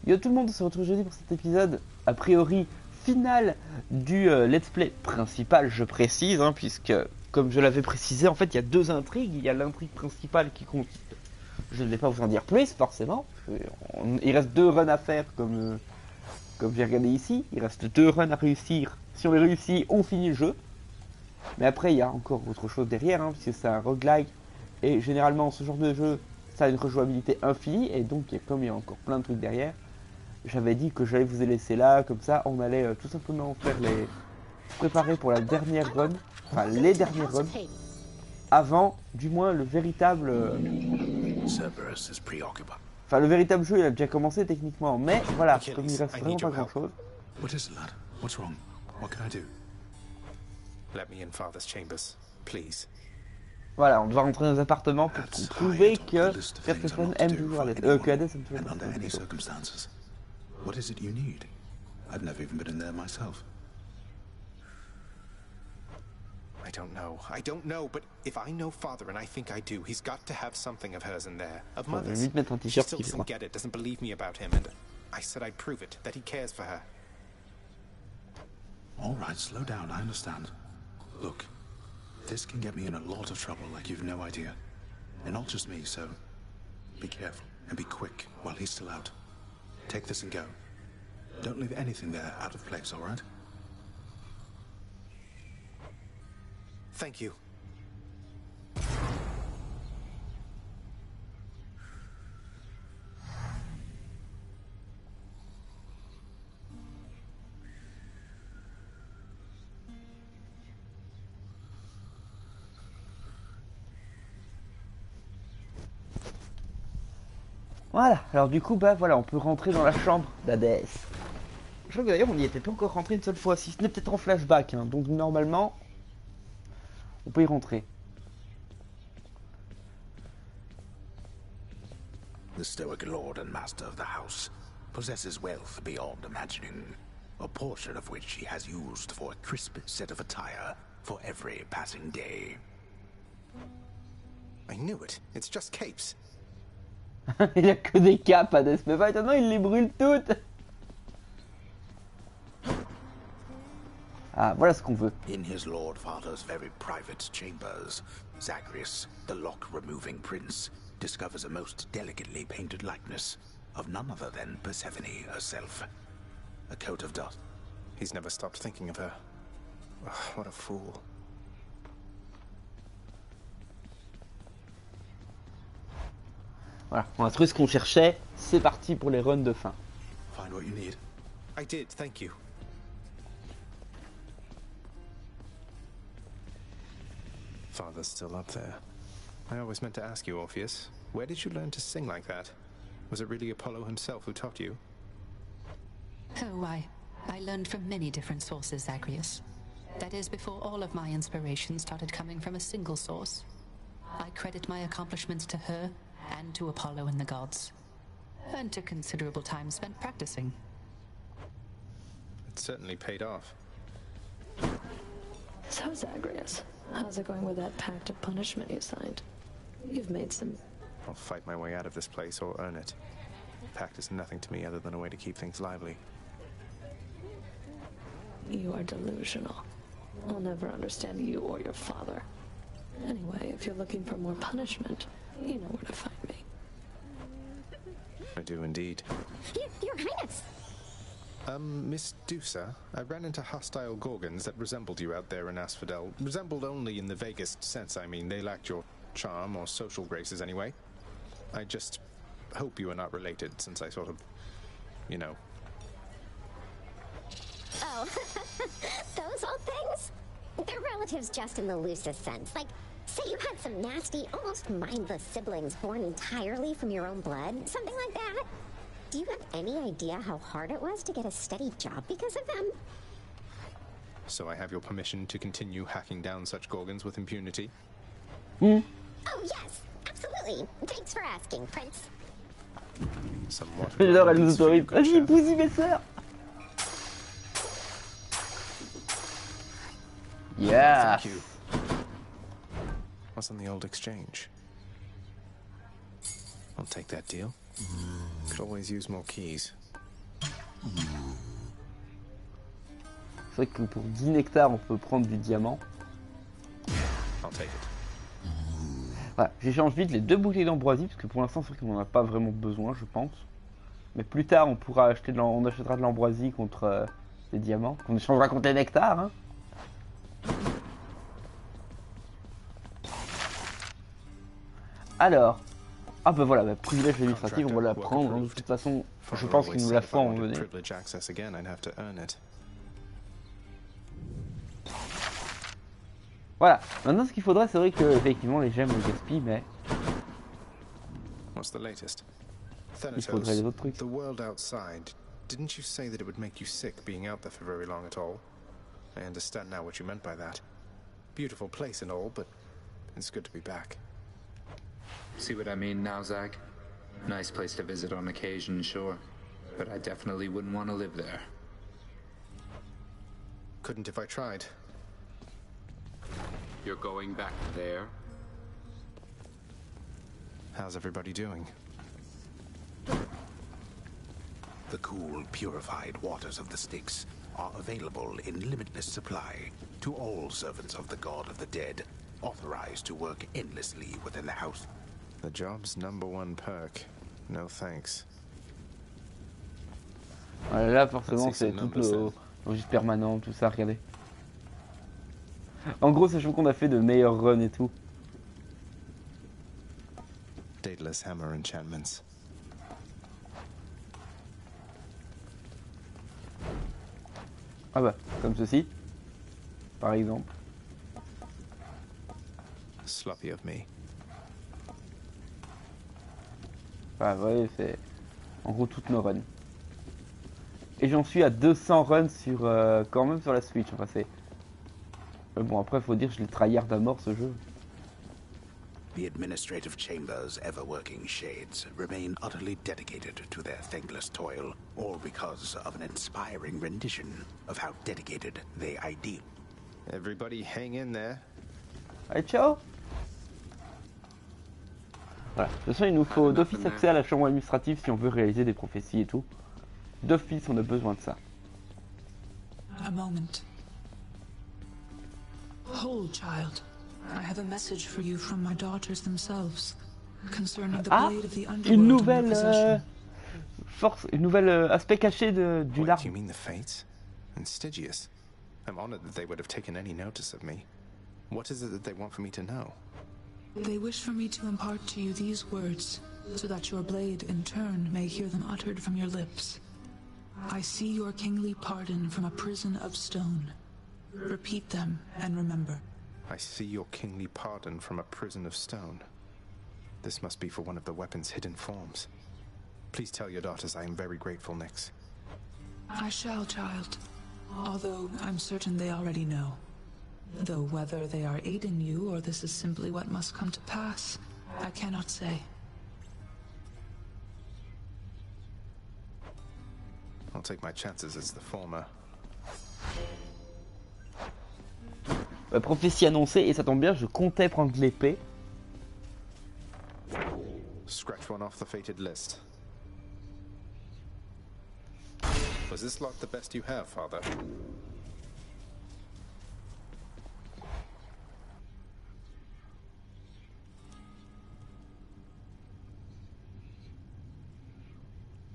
Yo tout le monde, on se retrouve aujourd'hui pour cet épisode, a priori, final du let's play principal, je précise, hein, puisque, comme je l'avais précisé, en fait, il y a deux intrigues. Il y a l'intrigue principale qui consiste, je ne vais pas vous en dire plus, forcément. Il reste deux runs à faire, comme j'ai regardé ici. Il reste deux runs à réussir. Si on les réussit, on finit le jeu. Mais après, il y a encore autre chose derrière, hein, puisque c'est un roguelike. Et généralement, ce genre de jeu, ça a une rejouabilité infinie. Et donc, comme il y a encore plein de trucs derrière, j'avais dit que j'allais vous laisser là, comme ça, on allait tout simplement faire préparer pour la dernière run, enfin les dernières runs, avant, du moins, le véritable... Enfin, le véritable jeu, il a déjà commencé techniquement, mais voilà, comme il reste vraiment pas grand-chose. Voilà, on doit rentrer dans les appartements pour prouver que personne aime toujours Hades, que Hades aime toujours Hades. What is it you need? I've never even been in there myself. I don't know, but if I know Father, and I think I do, he's got to have something of hers in there. Of Mother's. She still doesn't get it, doesn't believe me about him, and I said I'd prove it, that he cares for her. Alright, slow down, I understand. Look, this can get me in a lot of trouble like you've no idea. And not just me, so be careful and be quick while he's still out. Take this and go. Don't leave anything there out of place, all right? Thank you. Voilà, alors du coup, bah voilà, on peut rentrer dans la chambre d'Hadès. Je crois que d'ailleurs on n'y était pas encore rentré une seule fois, si ce n'est peut-être en flashback, hein, donc normalement, on peut y rentrer. The stoic lord and master of the house possesses wealth beyond imagining, a portion of which he has used for a crisp set of attire for every passing day. I knew it, it's just capes. Il a que des capes, Hades, mais pas étonnant, il les brûle toutes. Ah, voilà ce qu'on veut. In his lord father's very private chambers, Zagreus, the lock-removing prince, discovers a most delicately painted likeness of none other than Persephone herself. A coat of dust. He's never stopped thinking of her. Ugh, what a fool. Voilà, on a trouvé ce qu'on cherchait, c'est parti pour les runs de fin. Find what you need. I did, thank you. Father's still up there. I always meant to ask you, Orpheus, where did you learn to sing like that? Was it really Apollo himself who taught you? Oh, I learned from many different sources, Zagreus. That is, before all of my inspiration started coming from a single source. I credit my accomplishments to her, and to Apollo and the gods, and to considerable time spent practicing. It certainly paid off. So, Zagreus, how's it going with that pact of punishment you signed? You've made some... I'll fight my way out of this place or earn it. The pact is nothing to me other than a way to keep things lively. You are delusional. I'll never understand you or your father. Anyway, if you're looking for more punishment, you know where to find me. I do indeed. Your Highness! Miss Dusa, I ran into hostile Gorgons that resembled you out there in Asphodel. Resembled only in the vaguest sense, I mean. They lacked your charm or social graces anyway. I just hope you are not related, since I sort of, you know. Oh, those old things? They're relatives just in the loosest sense. Like, say you had some nasty, almost mindless siblings born entirely from your own blood, something like that. Do you have any idea how hard it was to get a steady job because of them? So I have your permission to continue hacking down such Gorgons with impunity? Oh, yes, absolutely. Thanks for asking, Prince. Somewhat. J'adore, elle nous autorise. Vas-y, bousille mes sœurs. Yeah. Thank you. What's on the old exchange? I'll take that deal. Could always use more keys. C'est vrai que pour 10 nectars, on peut prendre du diamant. I'll take it. Voilà, j'échange vite les 2 bouteilles d'ambroisie, parce que pour l'instant, c'est vrai qu'on n'en a pas vraiment besoin, je pense. Mais plus tard, on pourra acheter on achètera de l'ambroisie contre des diamants, qu'on échangera contre les nectars. Hein. Alors, ah bah voilà, privilège administratif, on va la prendre. Hein. De toute façon, je pense qu'il nous la faut en venir. Voilà, maintenant ce qu'il faudrait, c'est vrai que effectivement les gemmes le gaspillent, mais What's the latest? il faudrait les autres trucs. The world outside. Didn't you say that it would make you sick being out there for very long at all? I understand now what you meant by that. Beautiful place and all, but it's good to be back. See what I mean now, Zach? Nice place to visit on occasion, sure. But I definitely wouldn't want to live there. Couldn't if I tried. You're going back there? How's everybody doing? The cool, purified waters of the Styx are available in limitless supply to all servants of the God of the Dead, authorized to work endlessly within the house. The job's #1 perk. No thanks. Voilà, là forcément c'est tout le registre permanent, tout ça, regardez. En gros, sachant qu'on a fait de meilleurs runs et tout. Dateless hammer enchantments. Ah bah, comme ceci, par exemple. Sloppy of me. Ah ouais, c'est en gros toutes nos runs. Et j'en suis à 200 runs sur quand même sur la Switch. Enfin c'est bon, après faut dire que je l'ai tryhard à mort ce jeu. The administrative chamber's ever-working shades remain utterly dedicated to their thankless toil, all because of an inspiring rendition of how dedicated they ideal. Everybody hang in there. Allez, ciao. Voilà, de toute façon il nous faut d'office accès à la chambre administrative si on veut réaliser des prophéties et tout. D'office on a besoin de ça. A moment. Hold, child. I have a message for you from my daughters themselves concerning the blade of the underworld. Une nouvelle force, une nouvelle aspect caché du What, larme. you mean the Fates? And Stygius? I'm honored that they would have taken any notice of me. What is it that they want for me to know? They wish for me to impart to you these words, so that your blade, in turn, may hear them uttered from your lips. I see your kingly pardon from a prison of stone. Repeat them and remember. I see your kingly pardon from a prison of stone. This must be for one of the weapon's hidden forms. Please tell your daughters I am very grateful, Nyx. I shall, child. Although I'm certain they already know. Though whether they are aiding you or this is simply what must come to pass, I cannot say. I'll take my chances as the former. Prophétie annoncée, et ça tombe bien, je comptais prendre l'épée. Scratch one off the fated list. Was this lot the best you have, Father?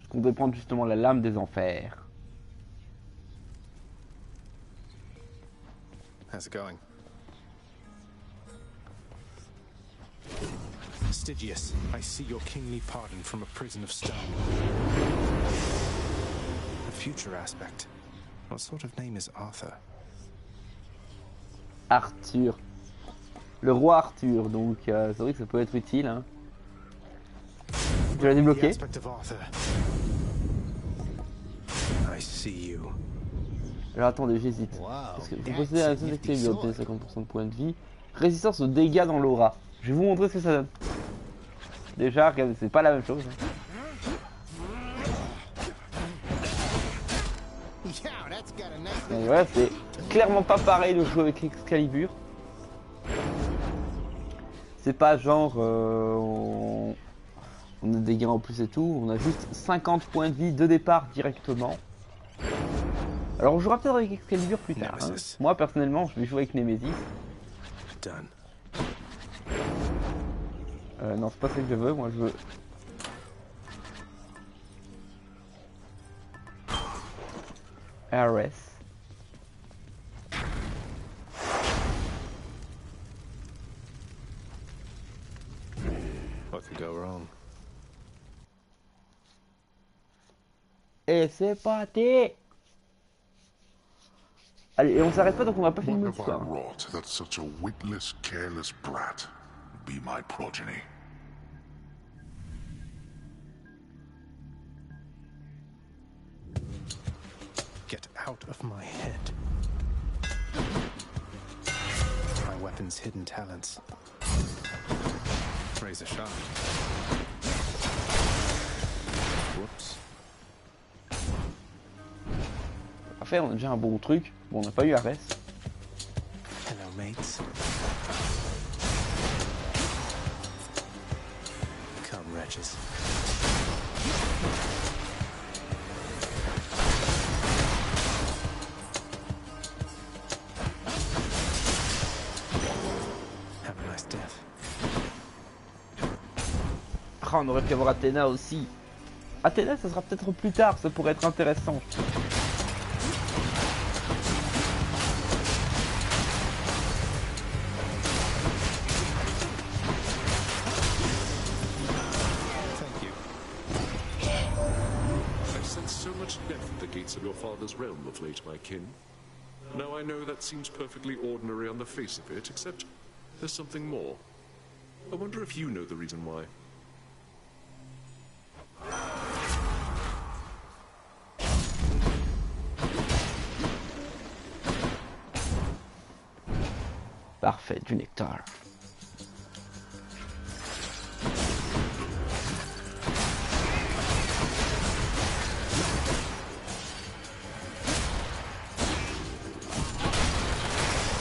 Je comptais prendre justement la lame des enfers. How's it going? Stygius, I see your kingly pardon from a prison of stone. A future aspect. What sort of name is Arthur? Arthur. Le roi Arthur, donc c'est vrai que ça peut être utile. Hein. Je l'ai débloqué. The aspect of Arthur. I see you. Alors attendez, j'hésite. Parce que vous possédez la zone d'activité, vous obtenez 50% de points de vie. Résistance aux dégâts dans l'aura. Je vais vous montrer ce que ça donne. Déjà, regardez, c'est pas la même chose. Donc voilà, c'est clairement pas pareil de jouer avec Excalibur. C'est pas genre on a des gains en plus et tout. On a juste 50 points de vie de départ directement. Alors on jouera peut-être avec Excalibur plus tard. Hein. Moi personnellement je vais jouer avec Nemesis. Done. Non c'est pas ça que je veux, moi je veux... RS. What could go wrong? Et c'est parti. Allez, et on s'arrête pas donc on va pas filmer What tout have I ça. Hein. wrought that such a witless, careless brat be my progeny? Get out of my head. My weapon's hidden talents. Razor sharp. Whoops. Parfait, on a déjà un bon truc. Bon, on n'a pas eu RS. Hello, mates. Come, wretches. Have a nice death. Ah, on aurait pu avoir Athéna aussi. Athéna, ça sera peut-être plus tard, ça pourrait être intéressant. Thank you. I've sensed so much death at the gates of your father's realm of late, my kin. Now I know that seems perfectly ordinary on the face of it, except there's something more. I wonder if you know the reason why. Parfait, du nectar.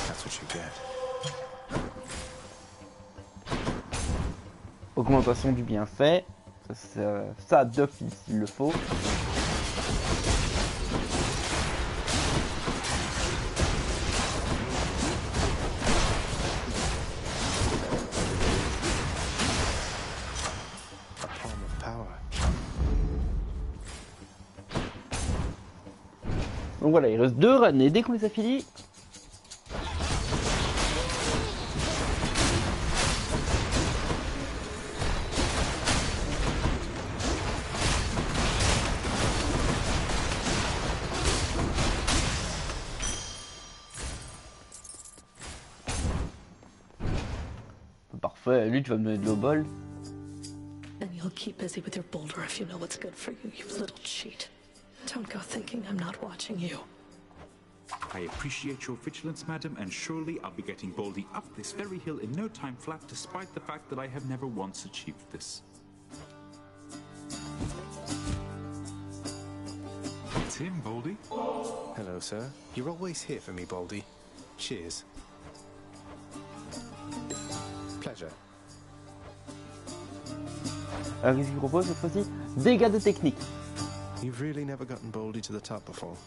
That's what you get. Augmentation du bienfait. Ça d'office, il le faut. A palm of power. Donc voilà, il reste 2 runs et dès qu'on les a finis... Parfait, lui tu vas me donner de l'eau bol. And you'll keep busy with your boulder if you know what's good for you, you little cheat. Don't go thinking I'm not watching you. I appreciate your vigilance, madam, and surely I'll be getting Baldy up this very hill in no time flat, despite the fact that I have never once achieved this. It's him, Baldy. Hello, sir. You're always here for me, Baldy. Cheers. Pleasure. Alors qu'est-ce qu'il propose cette fois-ci? Dégâts de technique. You've really never gotten Baldy to the top before.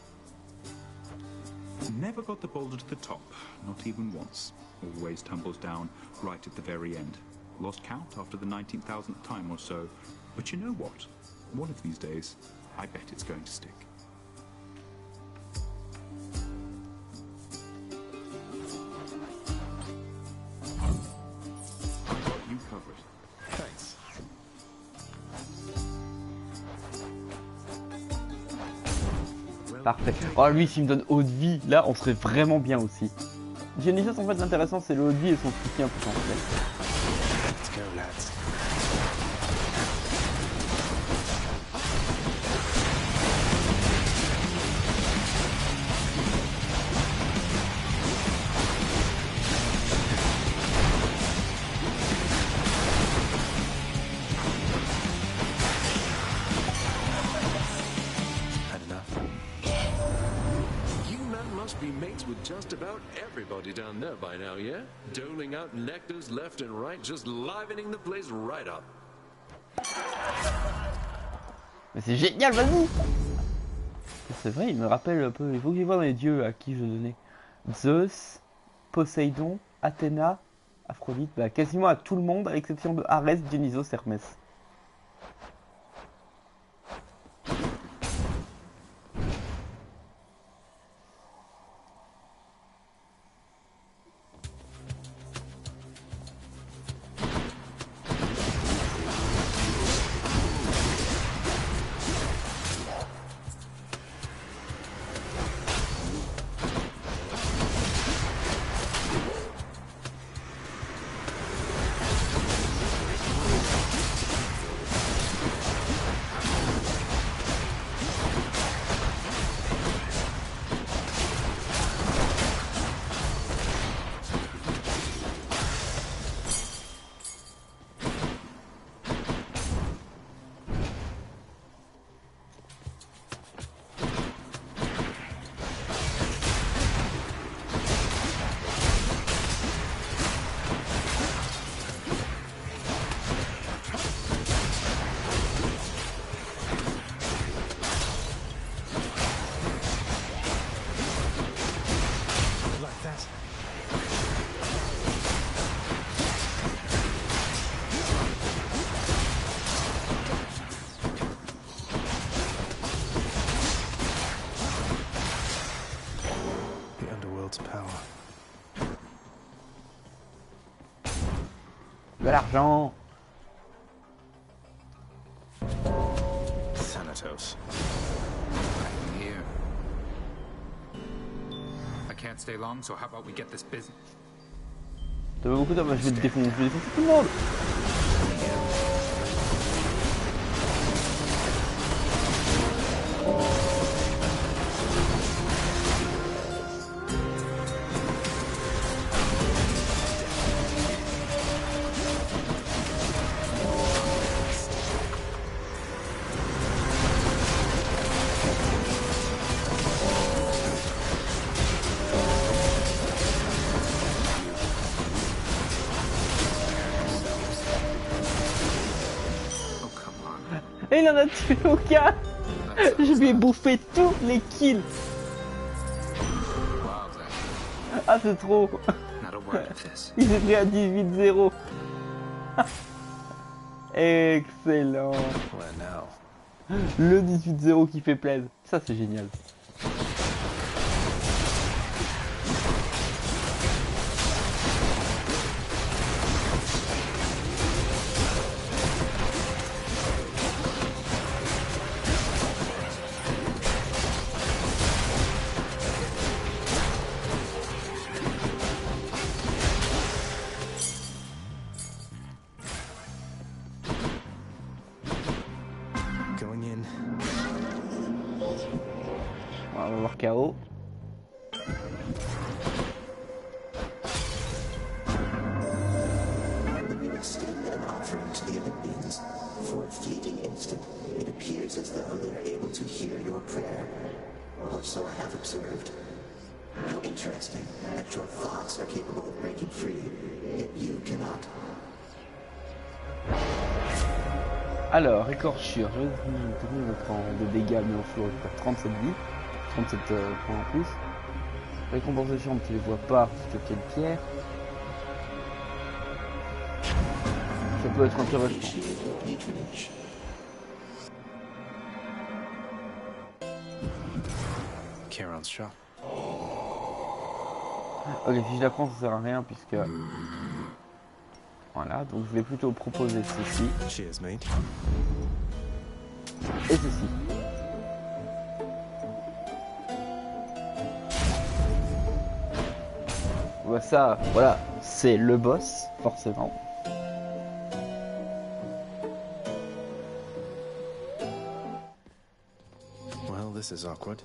Never got the boulder to the top, not even once. Always tumbles down right at the very end. Lost count after the 19,000th time or so. But you know what? One of these days, I bet it's going to stick. You cover it. Thanks. Parfait. Oh lui s'il me donne haut de vie, là on serait vraiment bien aussi. Genesis en fait l'intéressant c'est le haut de vie et son soutien potentiel. Let's go, lads. Had enough. You men must be mates with just about everybody down there by now, yeah? Doling out nectars left and right, just livening the place right up. Mais c'est génial, vas-y! C'est vrai, il me rappelle un peu. Il faut que je vois dans les dieux à qui je donnais. Zeus, Poséidon, Athéna, Aphrodite, bah, quasiment à tout le monde, à l'exception de Arès, Dionysos, Hermès. De l'argent. Thanatos. I'm here. I can't stay long, so how about we get this business? T'as beaucoup d'argent, je vais te défoncer, tout le monde. Et il en a tué aucun. Je lui ai bouffé tous les kills. Ah c'est trop. Il s'est pris à 18-0. Excellent. Le 18-0 qui fait plaisir. Ça c'est génial. On va voir KO. For a fleeting instant, it appears as though they're able to hear your prayer. Or so I have observed. How interesting that your thoughts are capable of breaking free, yet you cannot. Alors, écorchure, je vais prendre de dégâts, mais au flot, je perds 37 vies, 37 points en plus. Récompensation, tu les vois pas, parce que quelle pierre. Ça peut être intéressant. Ok, si je la prends, ça sert à rien, puisque... Voilà, donc je vais plutôt proposer ceci. Et ceci. Voilà, ça, voilà, c'est le boss, forcément. Well, this is awkward.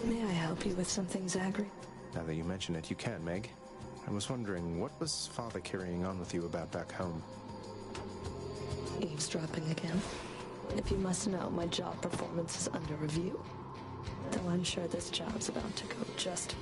May I help you with something, Zachary? Now that you mention it, you can, Meg. I was wondering, what was Father carrying on with you about back home? Eavesdropping again. If you must know, my job performance is under review. Though I'm sure this job's about to go just...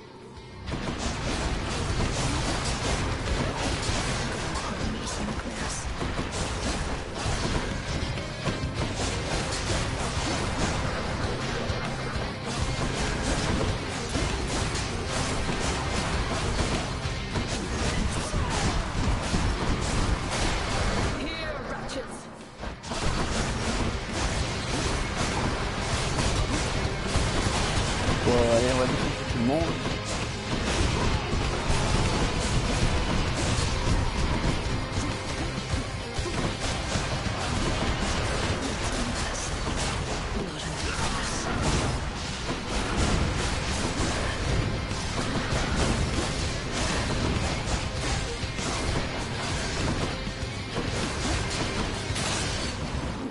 le monde.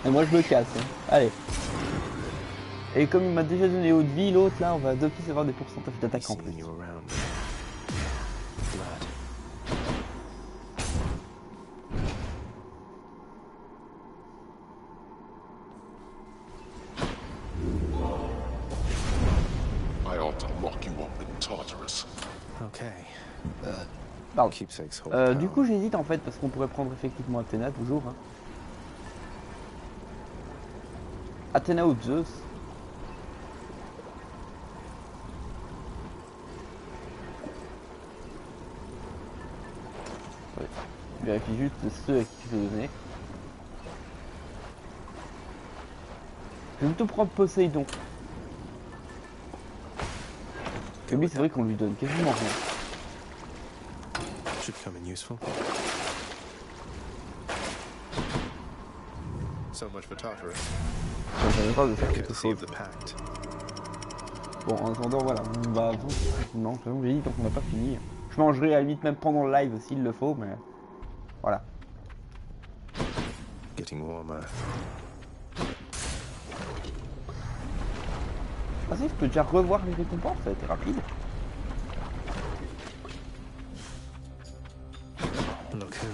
Et moi je me casse, hein. Allez. Et comme il m'a déjà donné haute vie, l'autre là, on va d'office avoir des pourcentages d'attaque en plus. I ought to lock you up in Tartarus. Okay. Pardon. Keepsakes hold Du power. coup j'hésite en fait parce qu'on pourrait prendre effectivement Athéna toujours. Hein. Athéna ou Zeus. Ouais. Je vérifie juste ceux à qui tu peux donner. Je vais plutôt prendre Poséidon. Que lui c'est vrai qu'on lui donne quasiment rien. Should come in useful. So much for Tartarus. Ça me permet pas de faire quelque chose. The pact. Bon, en attendant, voilà, on va avancer tranquillement. Comme j'ai dit, donc on n'a pas fini. Je mangerai à la limite même pendant le live s'il le faut, mais voilà. Getting warmer. Ah si, je peux déjà revoir les récompenses, ça a été rapide. Look who.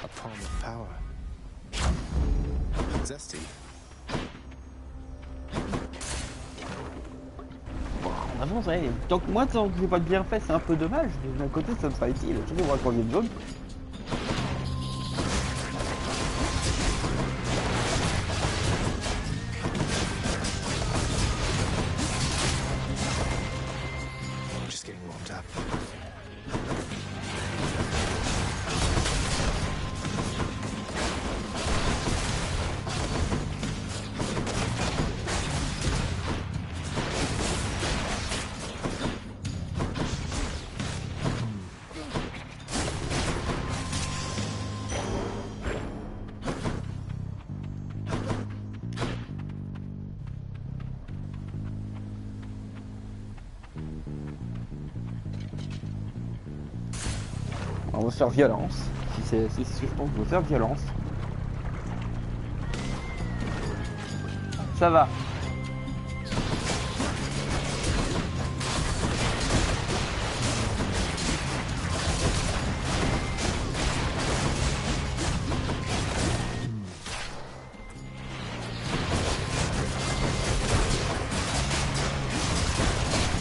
A palm of power. Zesty. On avance, ouais. Tant que moi, tant que j'ai pas de bien fait, c'est un peu dommage. D'un côté, ça me sera utile. Je vais voir quand il zone. Just getting warmed up. On va se faire violence. Si c'est ce que je pense, on va faire violence. Ça va.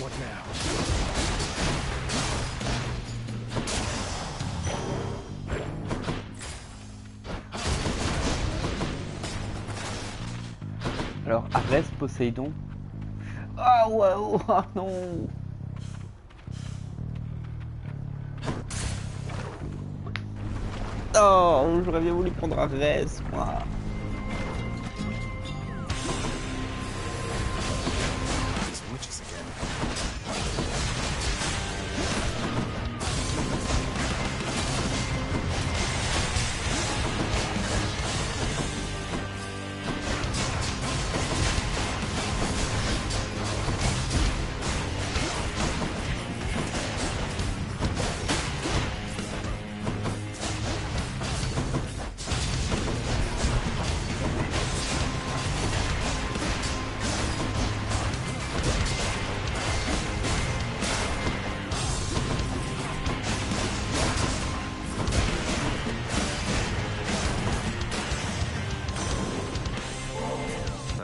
What now? Alors, Arès, Poséidon. Ah ouais, oh, ah non. Oh, j'aurais bien voulu prendre Arès, moi. These witches again.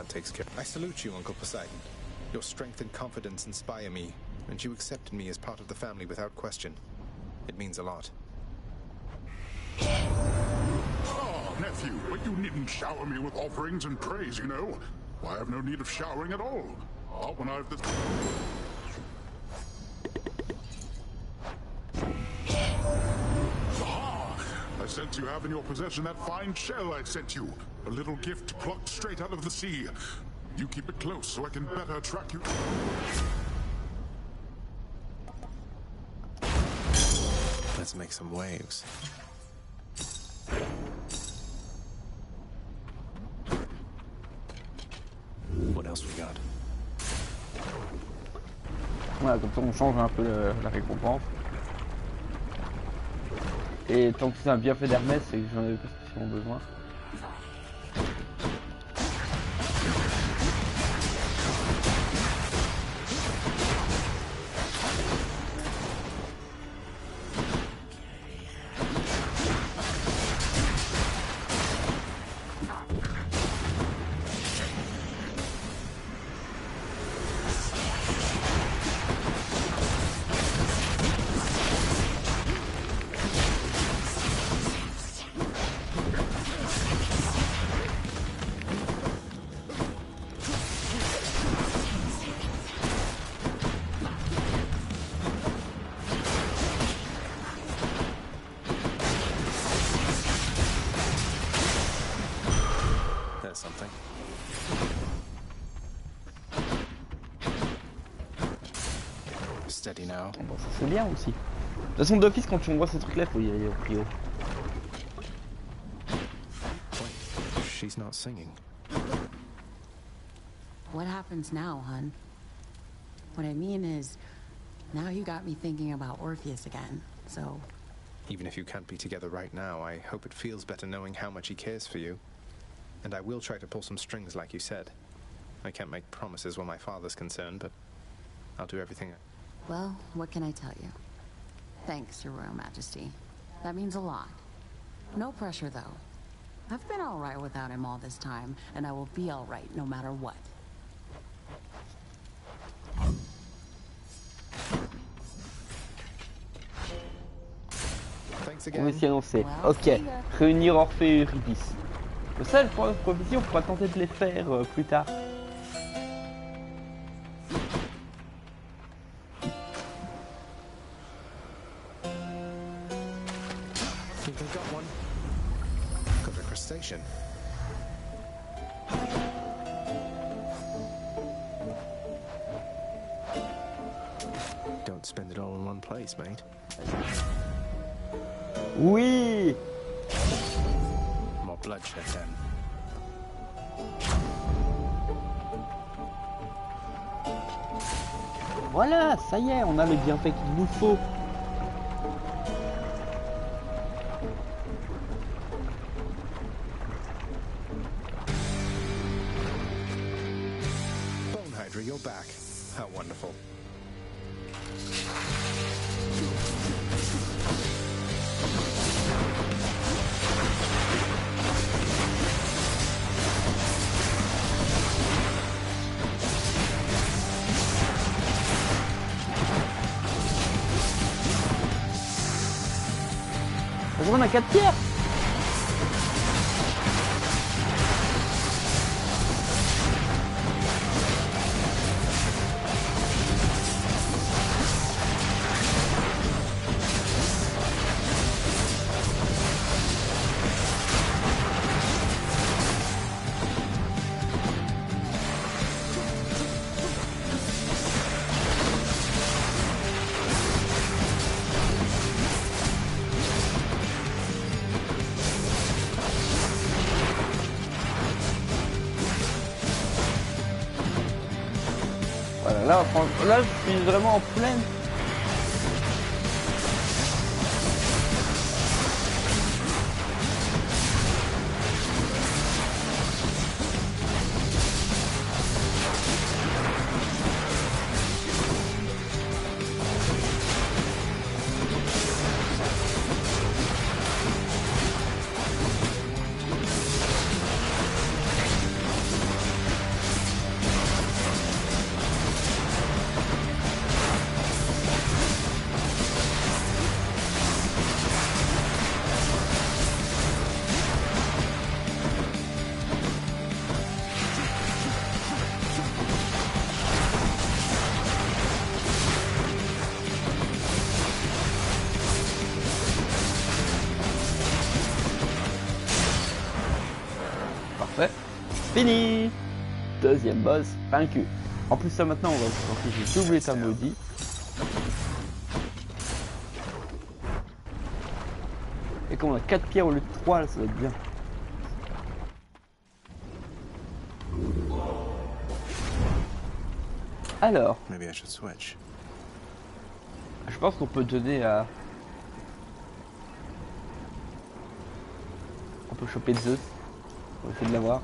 Takes care. I salute you, Uncle Poseidon. Your strength and confidence inspire me, and you accepted me as part of the family without question. It means a lot. nephew, but you needn't shower me with offerings and praise, you know. I have no need of showering at all. Not when I've the... Ah! I sense you have in your possession that fine shell I sent you. A little gift plucked straight out of the sea. You keep it close so I can better track you. Let's make some waves. What else we got? Voilà, comme ça on change un peu la récompense. Et tant que c'est un bienfait d'Hermès, c'est que j'en avais pas spécialement besoin. Something. Steady now. Bon, ça c'est bien aussi. De toute façon d'office quand tu vois ces trucs là, faut y aller au prio. She's not singing. What happens now, hun? What I mean is, now you got me thinking about Orpheus again, so... Even if you can't be together right now, I hope it feels better knowing how much he cares for you. And I will try to pull some strings like you said. I can't make promises where my father's concerned, but I'll do everything. Well, what can I tell you? Thanks, Your Royal Majesty. That means a lot. No pressure, though. I've been all right without him all this time, and I will be all right no matter what. On va s'y annoncer. Ok, réunir Orphée et Eurydice. Ça, pour la prophétie, on pourra tenter de les faire plus tard. Think I got one. Got a crustacean. Don't spend it all in one place, mate. Oui. More bloodshed then. Voilà, ça y est, on a le bienfait qu'il nous faut. Bone Hydra, you're back. How wonderful. On a 4 pierres. Là, je suis vraiment en pleine. Fini. Deuxième boss vaincu. En plus ça maintenant on va se j'ai double état maudit. Et comme on a 4 pierres au lieu de 3 là, ça va être bien. Alors, je pense qu'on peut donner à... On peut choper Zeus. On va essayer de l'avoir.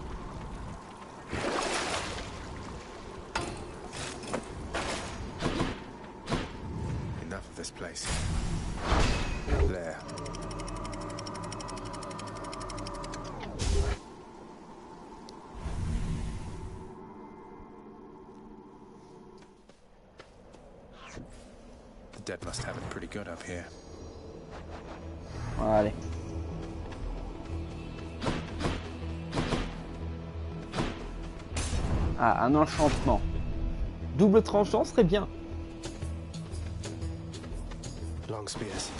Enough of this place. There. The dead must have it pretty good up here. Allez. Ah, un enchantement. Double tranchant serait bien. Long spears.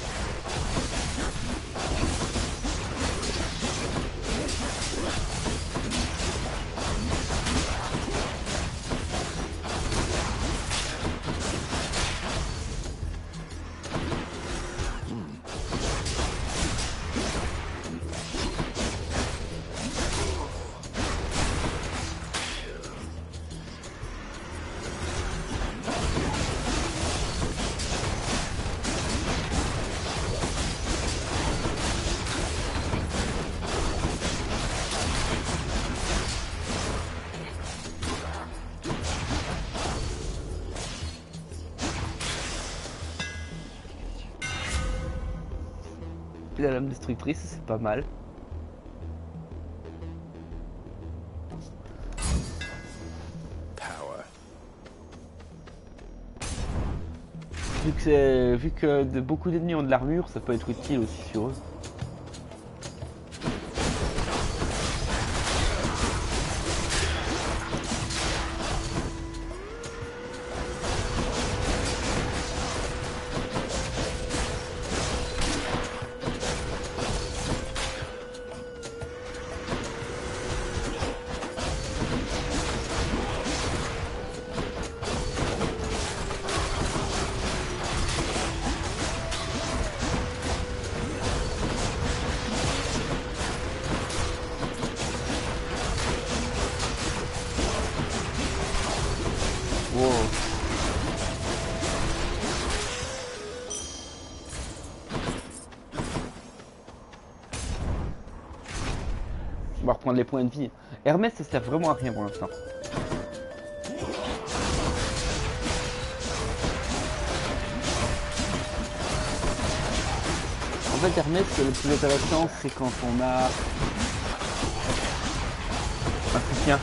La lame destructrice, c'est pas mal. Power. Vu que beaucoup d'ennemis ont de l'armure, ça peut être utile aussi sur eux. On va reprendre les points de vie. Hermès, ça sert vraiment à rien pour l'instant. En fait, Hermès, le plus intéressant, c'est quand on a un soutien.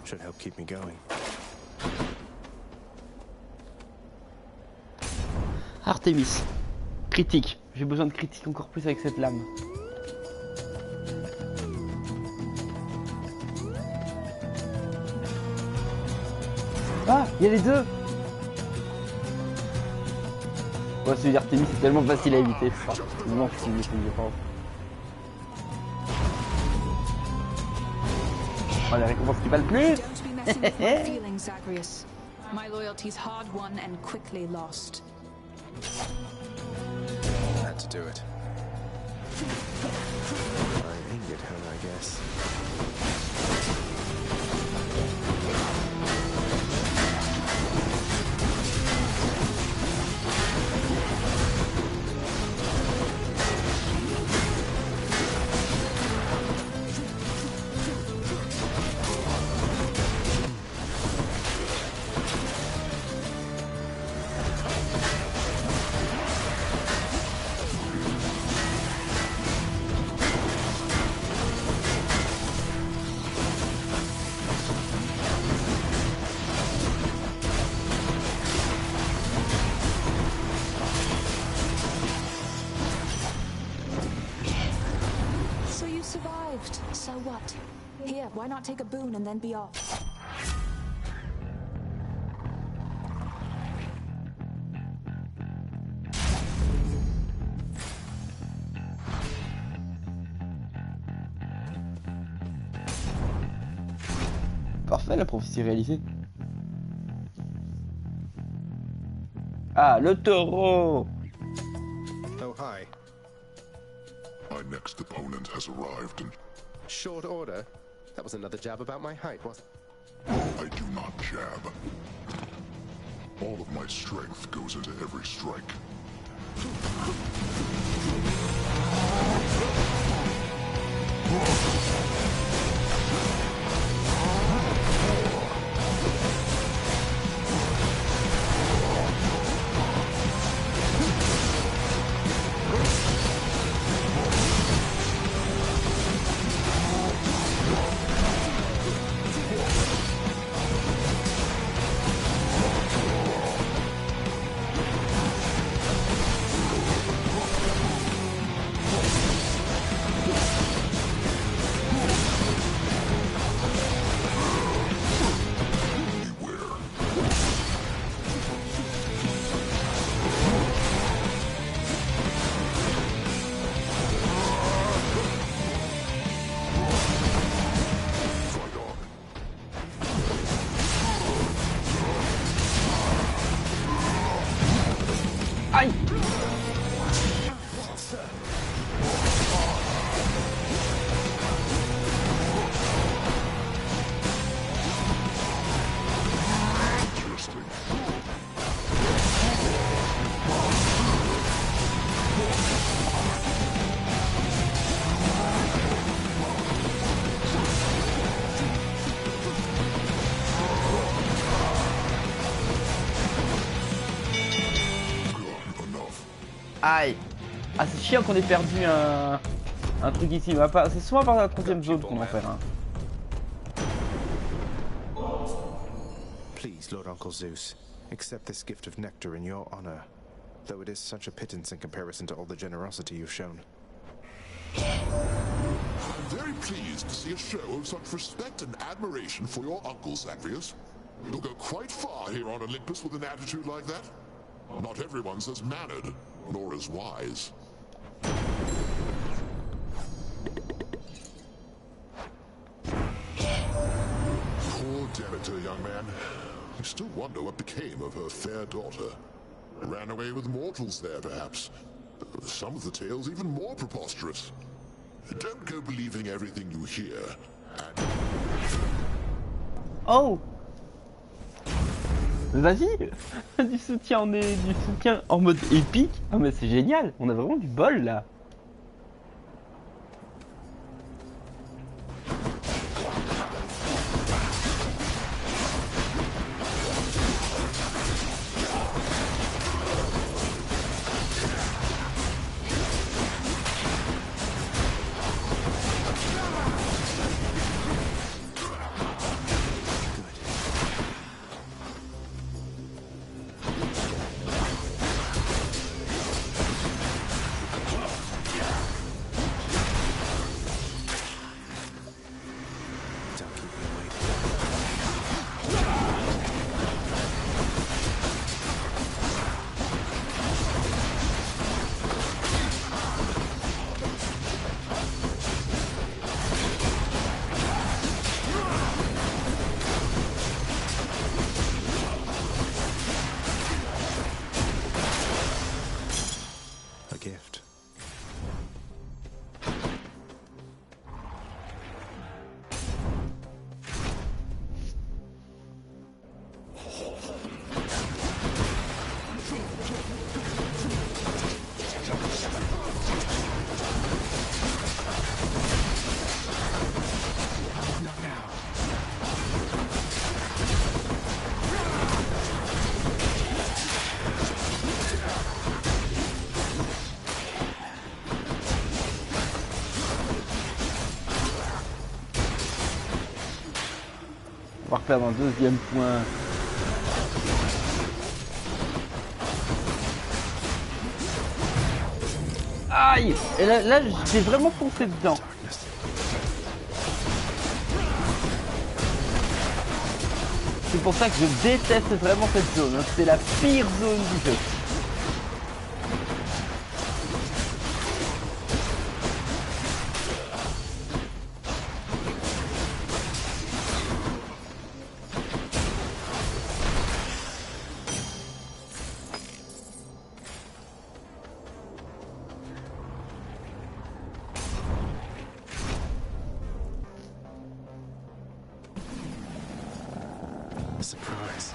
Should help keep me going. Artemis. Critique. J'ai besoin de critique encore plus avec cette lame. Ah, il y a les deux. Ouais, celui d'Artemis c'est tellement facile à éviter. Non, je pense. Oh, les récompenses qui valent plus. messing with my feelings, Zagreus. My loyalty's hard won and quickly lost. Had to do it. I injured her, I guess. So what? Here, why not take a boon and then be off? Parfait, la prophétie réalisée. Ah, le taureau! Oh, hi. My next opponent has arrived and... Short order? That was another jab about my height, wasn't it? I do not jab. All of my strength goes into every strike. Aïe! Aïe. Ah, c'est chiant qu'on ait perdu un truc ici. C'est souvent par la troisième zone qu'on en fait un. Please, Lord Uncle Zeus, accept this gift of nectar in your honor, though it is such a pittance in comparison to all the generosity you've shown. I'm very pleased to see a show of such respect and admiration for your uncle, Zagreus. You'll go quite far here on Olympus with an attitude like that. Not everyone's as mannered, nor as wise. Poor Demeter, young man. I still wonder what became of her fair daughter. Ran away with mortals there, perhaps. Some of the tales even more preposterous. Don't go believing everything you hear. Oh! Vas-y! Du soutien en mode épique. Ah mais c'est génial! On a vraiment du bol là! a gift. On va refaire un deuxième point. Aïe! Et là j'ai vraiment foncé dedans. C'est pour ça que je déteste vraiment cette zone. Hein. C'est la pire zone du jeu. Surprise.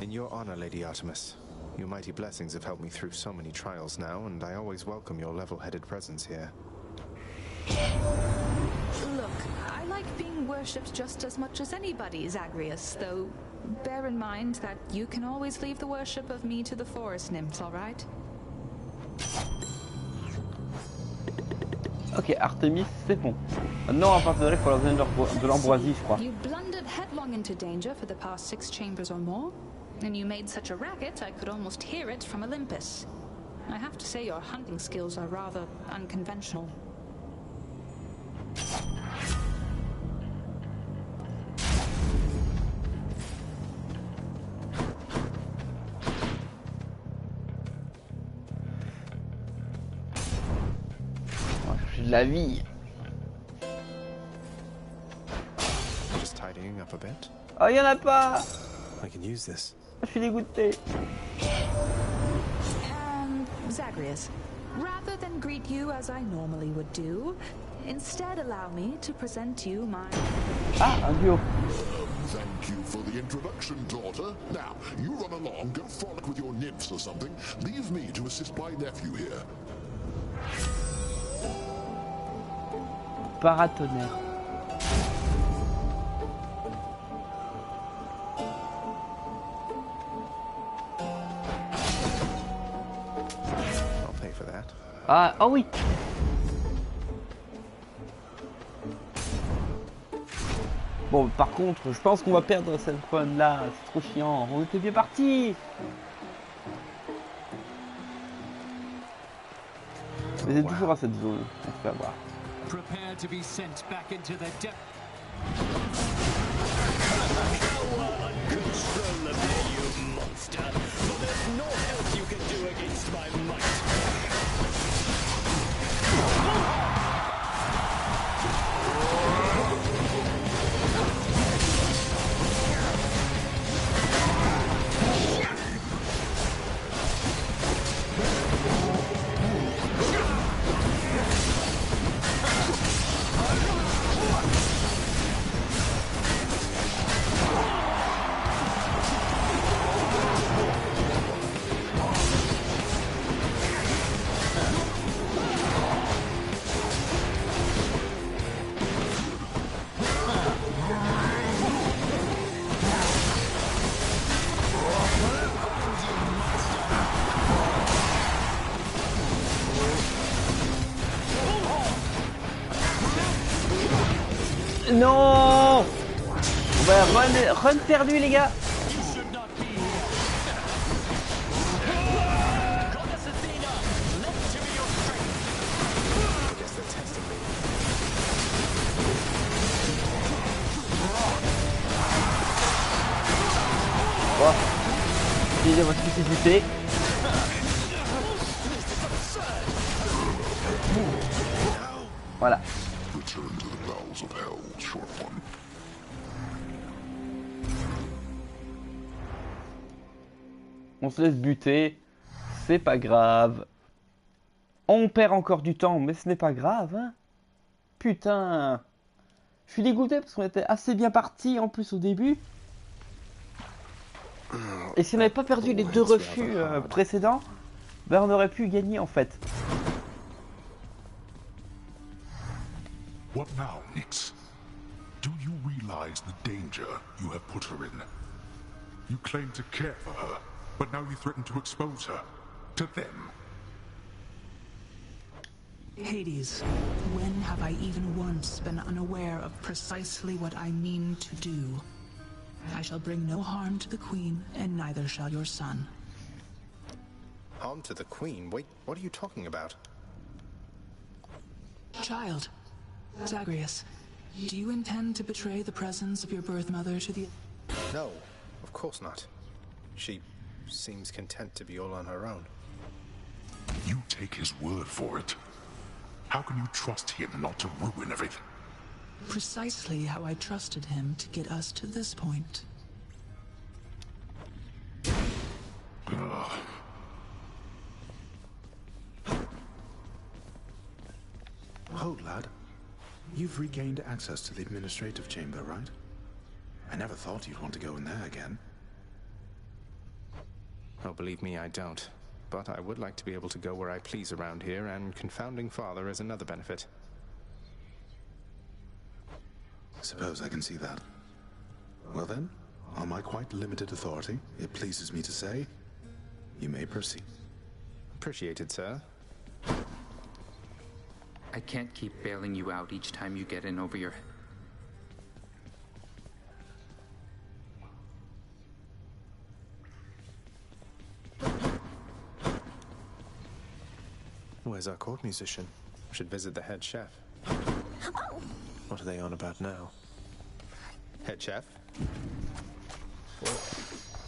In your honor, Lady Artemis, your mighty blessings have helped me through so many trials now, and I always welcome your level-headed presence here. Look, I like being worshipped just as much as anybody, Zagreus, though bear in mind that you can always leave the worship of me to the forest nymphs, all right? Ok, Artemis, c'est bon. Maintenant, à partir de là, il faut leur donner de l'ambroisie, je crois. You blundered headlong into danger for the past 6 chambers or more, and you made such a racket I could almost hear it from Olympus. I have to say your hunting skills are rather unconventional. On va chercher de la vie. Just tidying up a bit. Oh, il y en a pas! I can use this. Je suis dégoûté. Zagreus, rather than greet you as I normally would do, instead allow me to present you my... Ah, un duo. Thank you for the introduction, daughter. Now, you run along, go frolic with your nymphs or something. Leave me to assist my nephew here. Paratonnerre. I'll pay for that. Ah, oh oui. Bon, par contre, je pense qu'on va perdre cette run là. C'est trop chiant. On était bien parti. Mais c'est toujours à cette zone. On va voir. Prepare to be sent back into the depth. Uncontrollably, you monster. For there's naught else you can do against my might. Non. Bah, run perdu les gars. Bon. Excusez-moi ce qui s'est buté. Voilà. On se laisse buter, c'est pas grave. On perd encore du temps, mais ce n'est pas grave, hein. Putain. Je suis dégoûté parce qu'on était assez bien parti en plus au début. Et si on n'avait pas perdu les 2 refus précédents, ben on aurait pu gagner en fait. What now, Nix? Do you realize the danger you have put her in? You claim to care for her, but now you threaten to expose her to them. Hades, when have I even once been unaware of precisely what I mean to do? I shall bring no harm to the Queen, and neither shall your son. Harm to the Queen? Wait, what are you talking about? Child, Zagreus, do you intend to betray the presence of your birth mother to the... No, of course not. She seems content to be all on her own. You take his word for it. How can you trust him not to ruin everything? Precisely how I trusted him to get us to this point. Hold, lad. You've regained access to the administrative chamber, right? I never thought you'd want to go in there again. Oh, believe me, I don't. But I would like to be able to go where I please around here, and confounding father is another benefit. Suppose I can see that. Well then, on my quite limited authority, it pleases me to say, you may proceed. Appreciated, sir. I can't keep bailing you out each time you get in over your head. Where's our court musician? Should visit the head chef. What are they on about now? Head chef?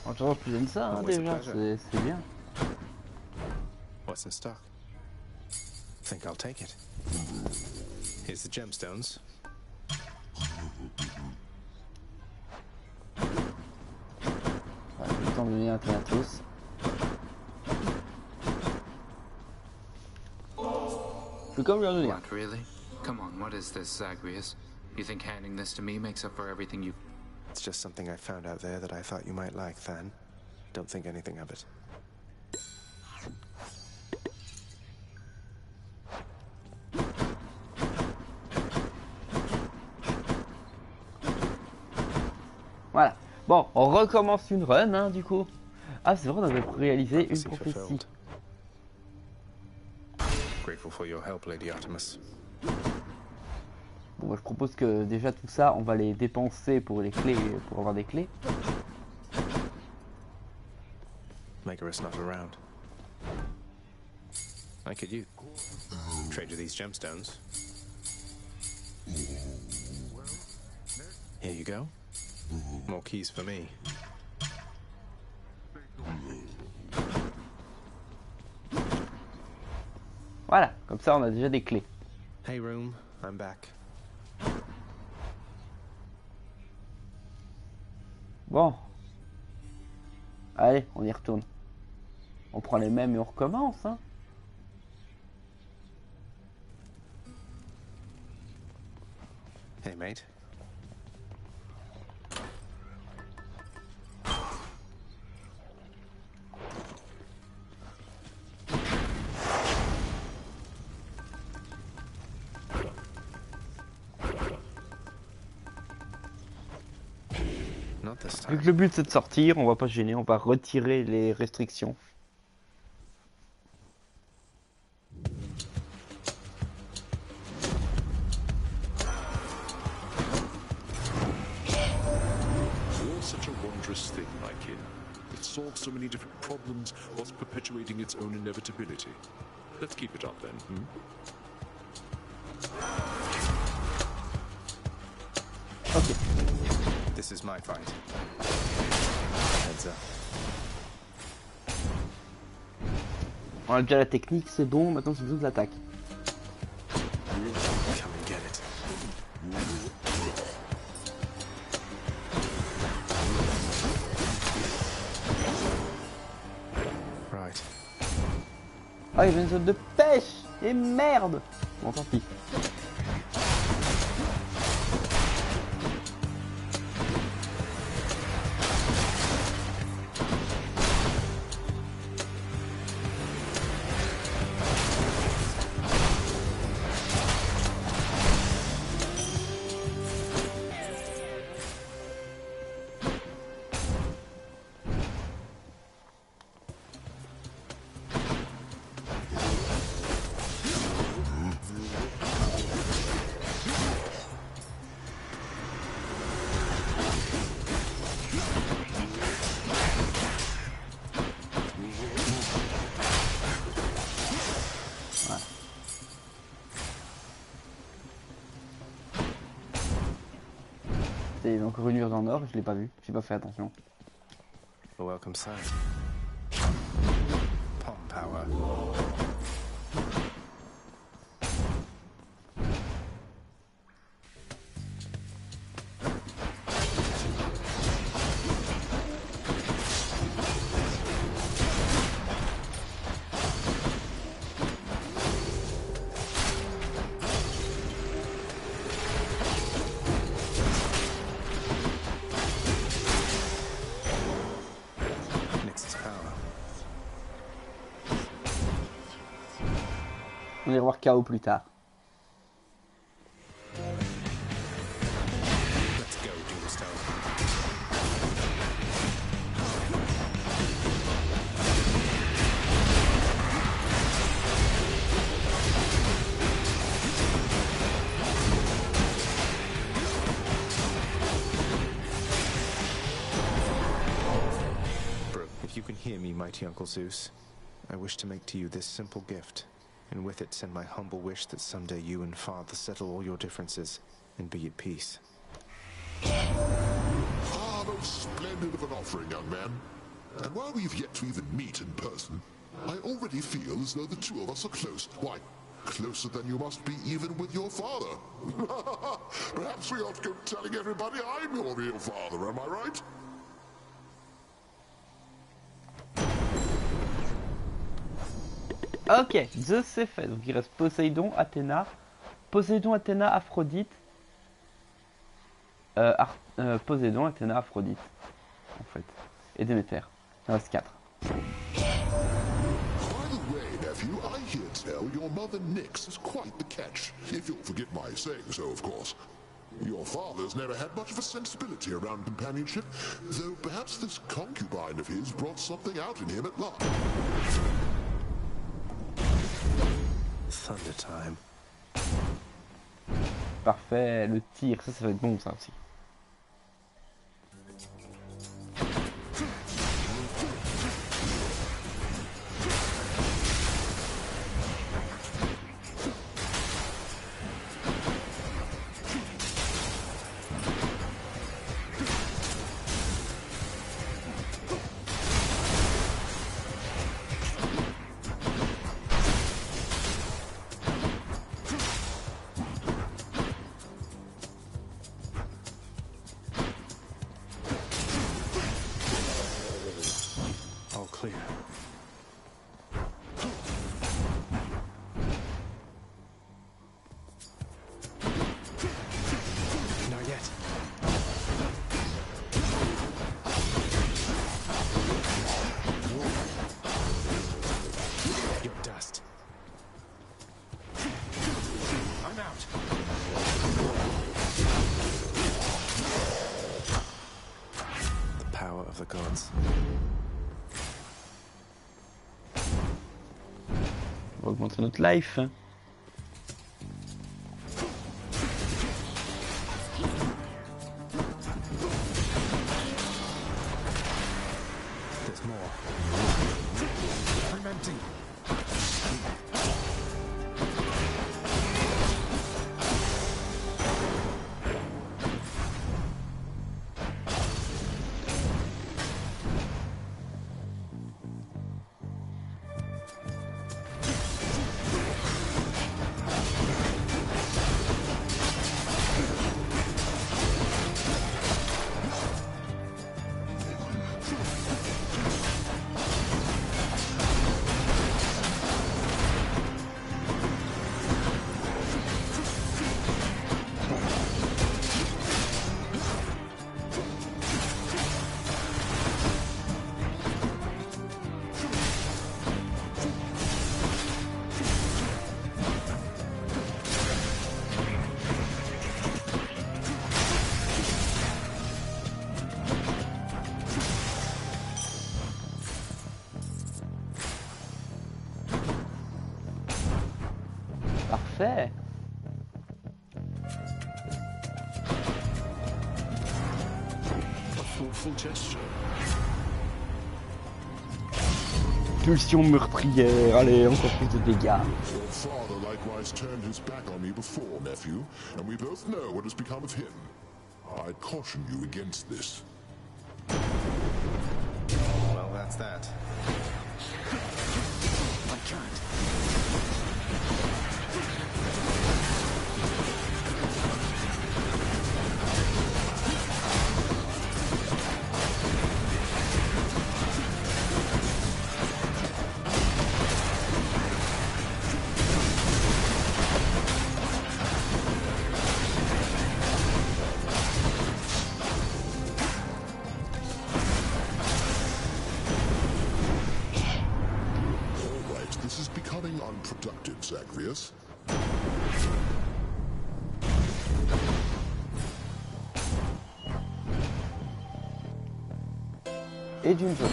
On change plus de ça, hein, déjà, c'est bien. What's in stock? Think I'll take it. Here's the gemstones. Voilà, le temps de venir à tous. Je peux comme lui en donner. What, really? Come on, what is this, Zagreus? You think handing this to me makes up for everything you... It's just something I found out there that I thought you might like, Than. Don't think anything of it. Voilà. Bon, on recommence une run, hein, du coup. Ah, c'est vrai, on avait réalisé une prophétie. Grateful for your help, Lady Artemis. Bon, moi, je propose que déjà tout ça, on va les dépenser pour les clés, pour avoir des clés. Maker's not around. I could use trade you these gemstones. Here you go. More keys for me. Voilà, comme ça on a déjà des clés. Hey room, I'm back. Bon. Allez, on y retourne. On prend les mêmes et on recommence, hein. Hey mate. Vu que le but c'est de sortir, on va pas se gêner, on va retirer les restrictions. dangerous thing, my kin. It solves so many different problems whilst perpetuating its own inevitability. Let's keep it up then, Okay. This is my fight. Heads up. On a déjà la technique, c'est bon, maintenant c'est besoin de l'attaque. Come and get it. Right. Ah, il y avait une zone de pêche. Et merde. Bon, tant pis. C'est encore une urne en or, je l'ai pas vu, j'ai pas fait attention. A welcome sign. Palm power. On ira voir KO plus tard. Let's go, Doomstone. Brooke, if you can hear me, mighty Uncle Zeus, I wish to make to you this simple gift. And with it send my humble wish that someday you and Father settle all your differences and be at peace. Ah, most splendid of an offering, young man. And while we've yet to even meet in person, I already feel as though the two of us are close. Why, closer than you must be even with your father. Perhaps we ought to go telling everybody I'm your real father, am I right? Ok, Zeus c'est fait, donc il reste Poséidon, Athéna, Aphrodite, Poséidon, Athéna, Aphrodite, en fait, et Déméter. Il en reste 4. By the way, nephew, I hear tell your mother Nyx is quite the catch, if you'll forgive my saying so, of course. Your father's never had much of a sensibility around companionship, though perhaps this concubine of his brought something out in him at last. Thunder time. Parfait, le tir, ça va être bon ça aussi. Clear. Not yet. You're dust. I'm out. The power of the gods. On va augmenter notre life. Parfait. A thoughtful gesture. Pulsion meurtrière, allez, encore plus de dégâts. Your father likewise turned his back on me before, nephew, and we both know what has become of him. I'd caution you against this. Well, that's that. I can't. Unproductive, Zagreus. Et d'une zone.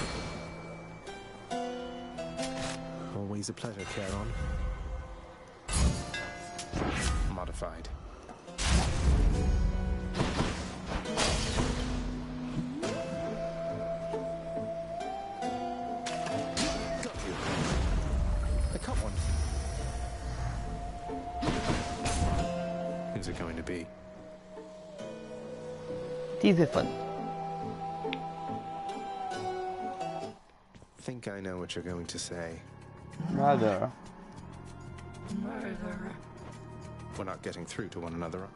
Always a pleasure, Charon. Modified. Who's it going to be? Téléphone. Think I know what you're going to say. Mother. We're not getting through to one another.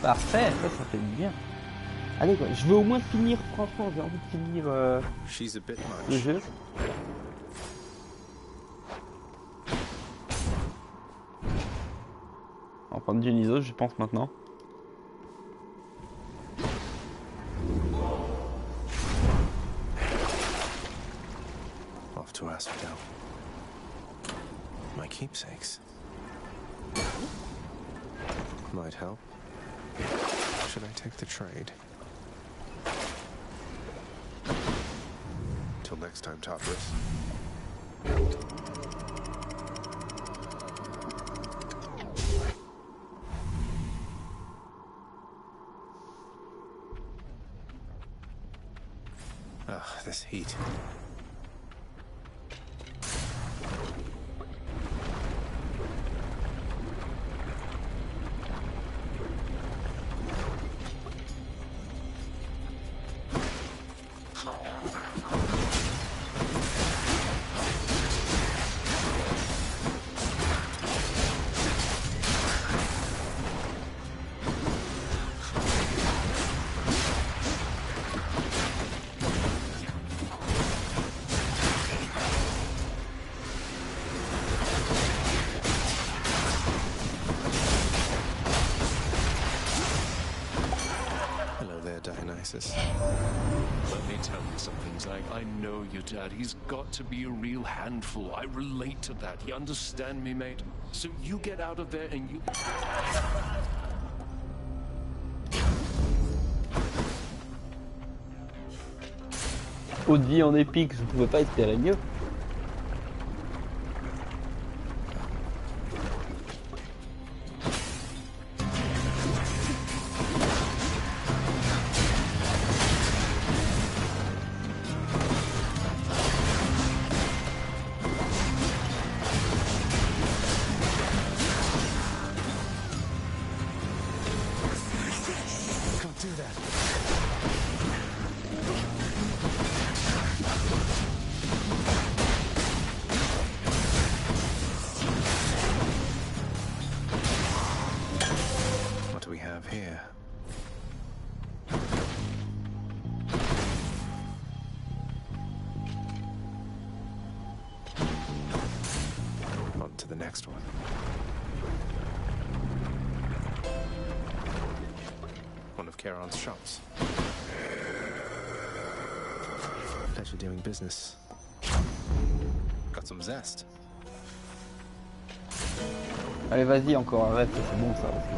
Parfait, ça fait du bien. Allez quoi, je veux au moins finir, franchement, j'ai envie de finir le jeu. On va prendre Dionysos, je pense maintenant. Off to Asphodel. My keepsakes. Might help. Should I take the trade? Till next time, Tartarus. Ugh, this heat. Let me tell you something, Zag. I know your dad. He's got to be a real handful. I relate to that. You understand me, mate? So you get out of there and you... Haute vie en épique, je ne pouvais pas espérer mieux. Do that. the next one. One of Charon's shops. Pleasure doing business. Got some zest. Allez, vas-y, encore arrête, c'est bon ça aussi.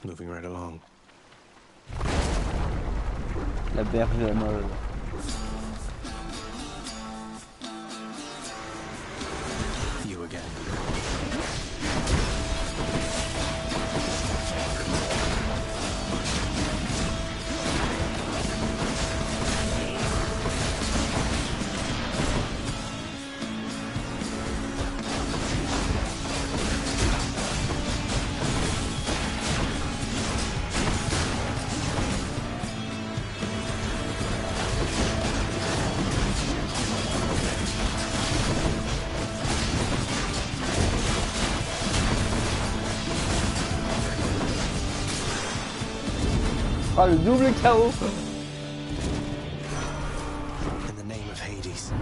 Moving right along. La berge de la molle. You again. Ah, le double KO. In the name of Hades.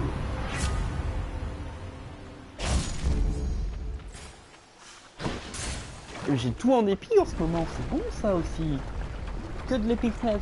J'ai tout en épi en ce moment, c'est bon ça aussi. Que de l'épicness.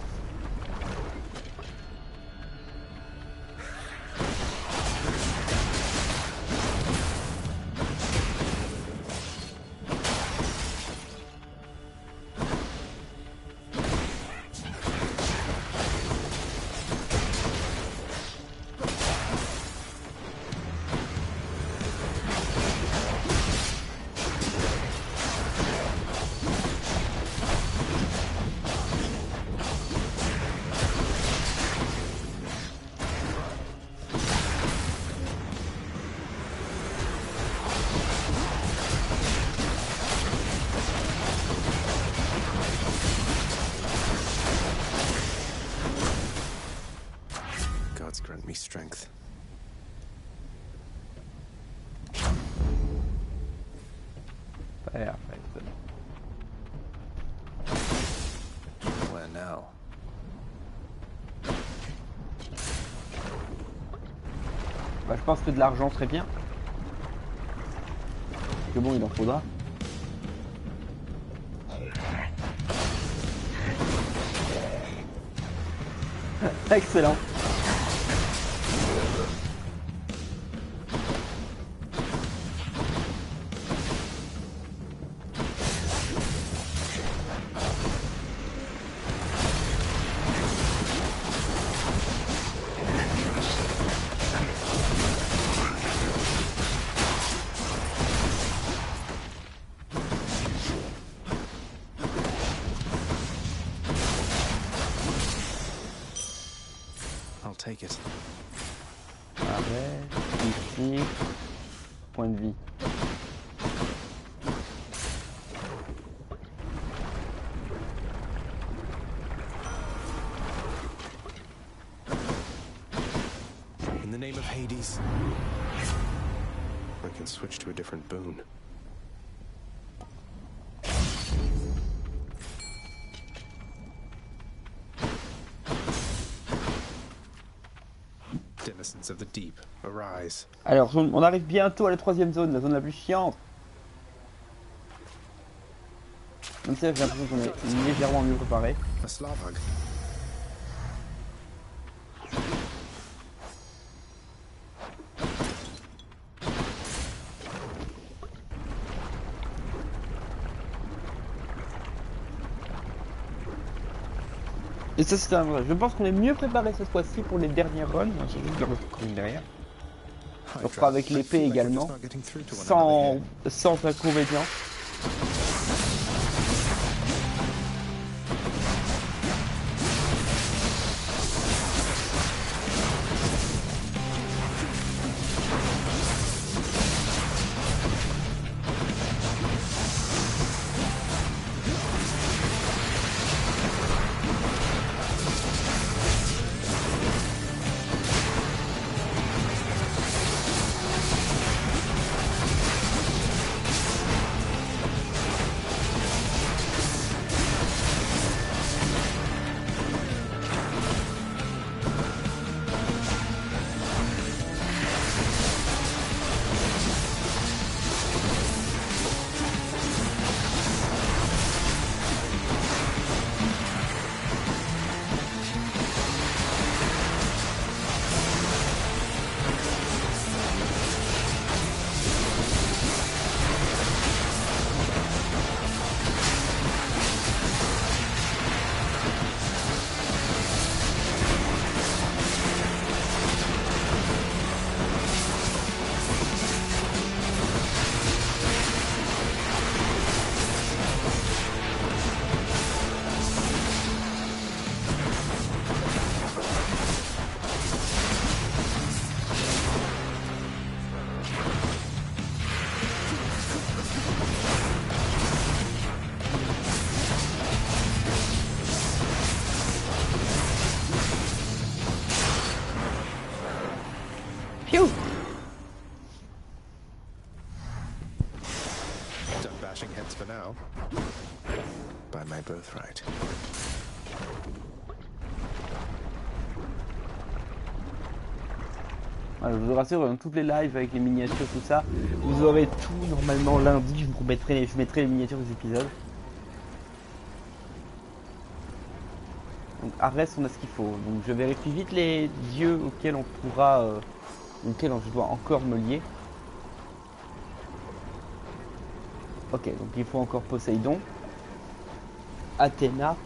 Grant me strength. Perfect. Where now? Bah, je pense que de l'argent serait bien. Que bon, il en faudra. Excellent. Take it. Arrête, ici, point de vie. In the name of Hades, I can switch to a different boon. Denizens of the deep, arise. Alors, on arrive bientôt à la troisième zone, la zone la plus chiante. Même si j'ai l'impression qu'on est légèrement mieux préparé. A Slavag. Et ça c'est un vrai. Je pense qu'on est mieux préparé cette fois-ci pour les dernières runs. J'ai juste le reste derrière. On fera avec l'épée également. Sans inconvénient. by my birthright. Voilà, je vous rassure, dans toutes les lives avec les miniatures, tout ça, vous aurez tout normalement lundi. Je mettrai les miniatures des épisodes. Donc Arès, on a ce qu'il faut. Donc je vérifie vite les dieux auxquels on pourra, auxquels je dois encore me lier. Ok, donc il faut encore Poséidon, Athéna,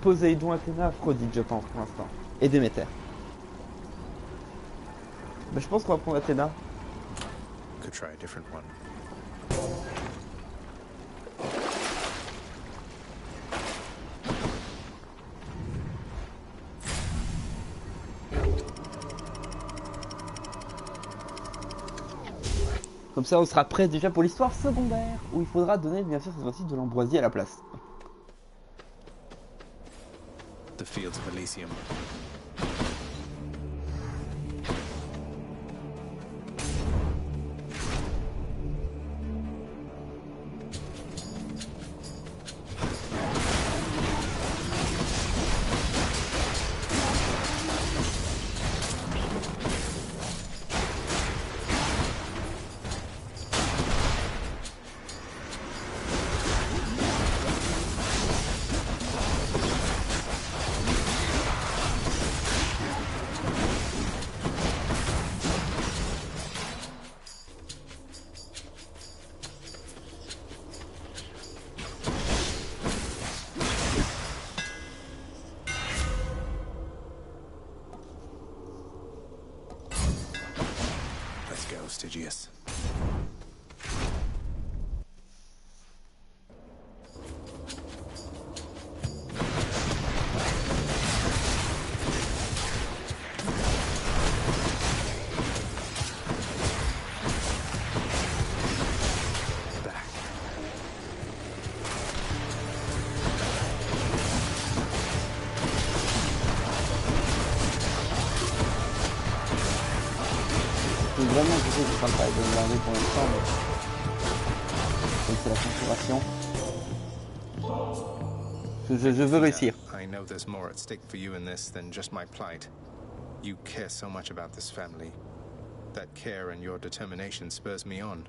Aphrodite, je pense pour l'instant, et Déméter. Ben, je pense qu'on va prendre Athéna. Could try a different one. Comme ça, on sera prêt déjà pour l'histoire secondaire, où il faudra donner bien sûr cette fois-ci de l'ambroisie à la place. The fields of Elysium. Stygius. Vraiment, je sais que c'est sympa de me garder pour l'instant, mais c'est la conjuration. Je veux réussir. I know there's more at stake for you in this than just my plight. You care so much about this family. That care and your determination spurs me on.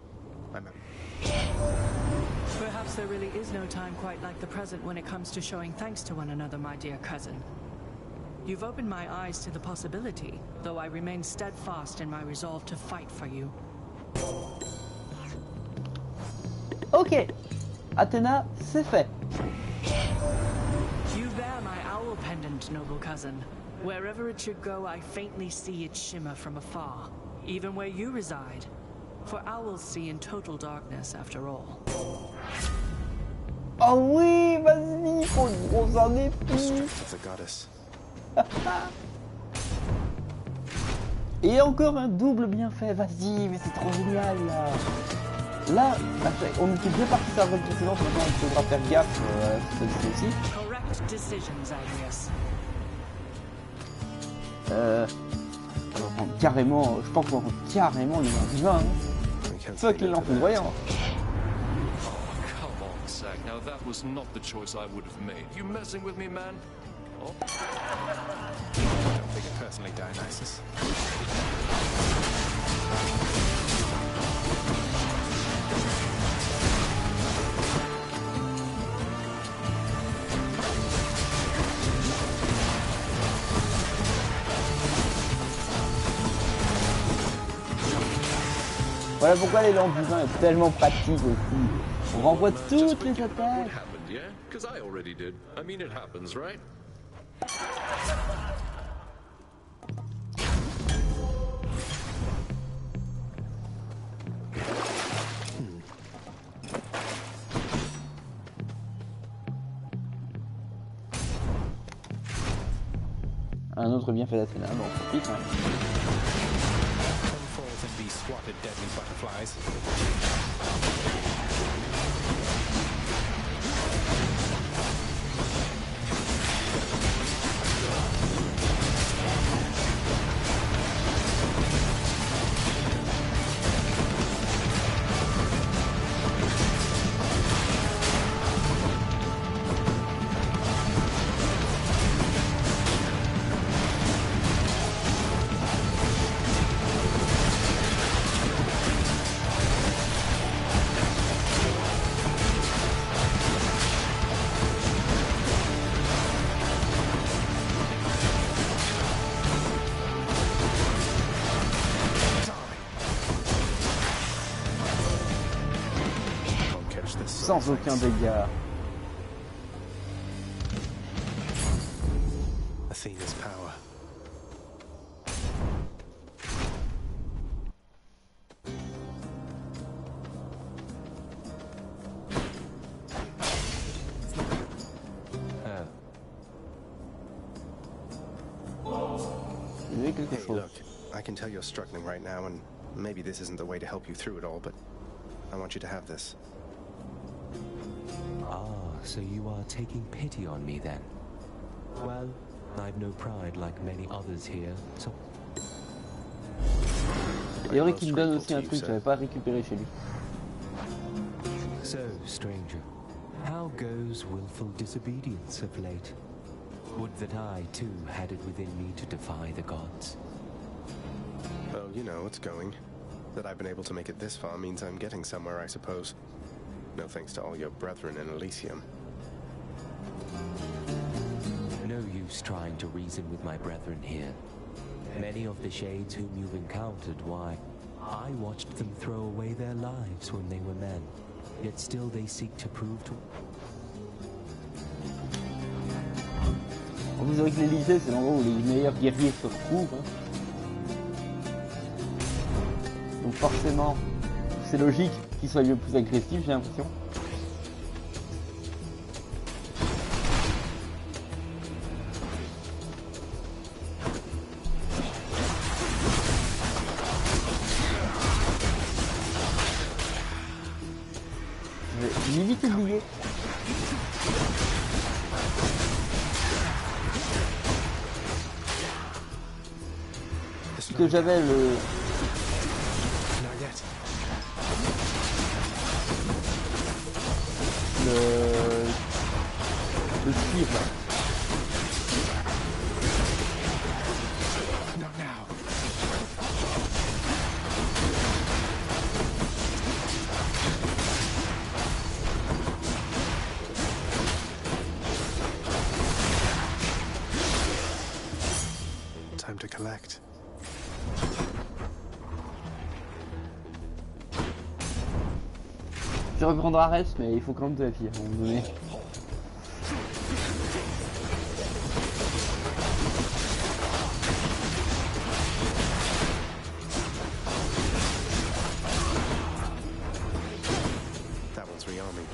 Perhaps there really is no time quite like the present when it comes to showing thanks to one another, my dear cousin. You've opened my eyes to the possibility, though I remain steadfast in my resolve to fight for you. Ok, Athéna, c'est fait. You bear my owl pendant, noble cousin. Wherever it should go, I faintly see its shimmer from afar, even where you reside. For owls see in total darkness, after all. Oh oui, vas-y, on s'en est plus. Et encore un double bienfait, vas-y, mais c'est trop génial là. Là, on était bien parti sur la run précédente, maintenant il faudra faire gaffe à celle-ci aussi. On va prendre carrément, je pense qu'on va prendre carrément le vin. Fuck les lampes voyants. Come on, Zack. Now that was not the choice I would have made. You messing with me, man? Oh. Don't take it personally, Dionysus. Voilà pourquoi les lampes du vin est tellement pratique aussi. On renvoie toutes les attaques. Un autre bienfait d'Athéna, bon, on profite. Hein. Be swatted deadly butterflies. sans aucun dégât. Athena's power. Quelque chose. Look, I can tell you're struggling right now, and maybe this isn't the way to help you through it all, but I want you to have this. Ah, so you are taking pity on me then? Well, I've no pride like many others here, so... Il est vrai qu'il me donne aussi un truc que j'avais pas récupéré chez lui. So, stranger, how goes willful disobedience of late? Would that I, too, had it within me to defy the gods. Oh, you know, it's going. That I've been able to make it this far means I'm getting somewhere, I suppose. No thanks to all your brethren in Elysium. No use trying to reason with my brethren here. Many of the shades whom you've encountered, why, I watched them throw away their lives when they were men, yet still they seek to prove to... Vous savez que l'Élysée, c'est l'endroit où les meilleurs guerriers se retrouvent. Hein. Donc forcément, c'est logique qu'ils soient le plus agressifs, j'ai l'impression. J'ai vite oublié. Que j'avais le tir là. Time to collect. Je reprendrai Ares, mais il faut quand même de la vie à un moment donné. That one's rearming.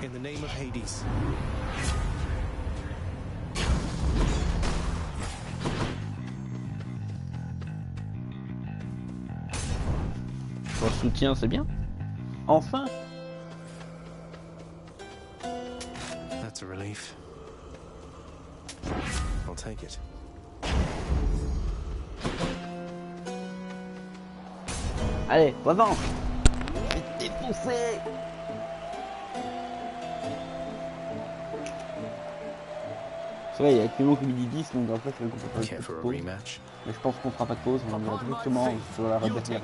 In the name of Hades. Pour le soutien, c'est bien. Enfin. That's a relief. I'll take it. Allez, revanche. Je vais te défoncer. C'est vrai, il y a que les mots comme il dit 10, donc après, c'est vrai qu'on peut faire une petite pause. Mais je pense qu'on fera pas de pause, on ira directement sur la dernière.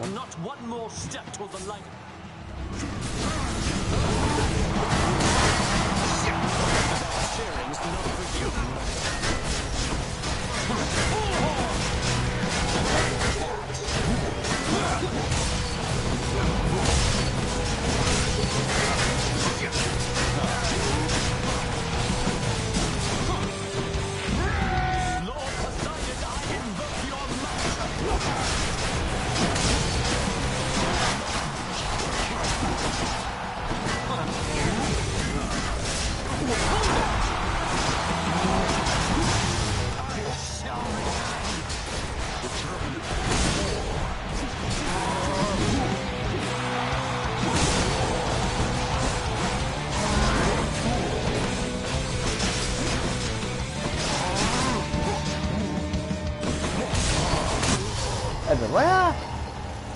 Eh ben voilà!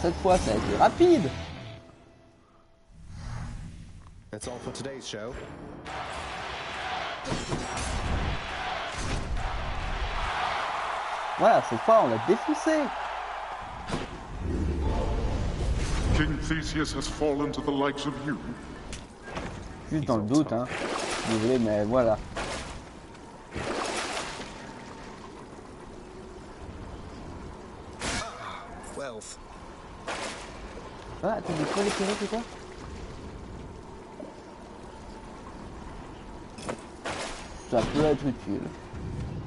Cette fois, ça a été rapide! That's all for today's show. Voilà, cette fois, on l'a défoncé! King Theseus has fallen to the likes of you. Juste dans le doute, hein. Désolé, mais voilà. Wealth. Ah, t'as des quoi les pirates ou quoi? Ça peut être utile.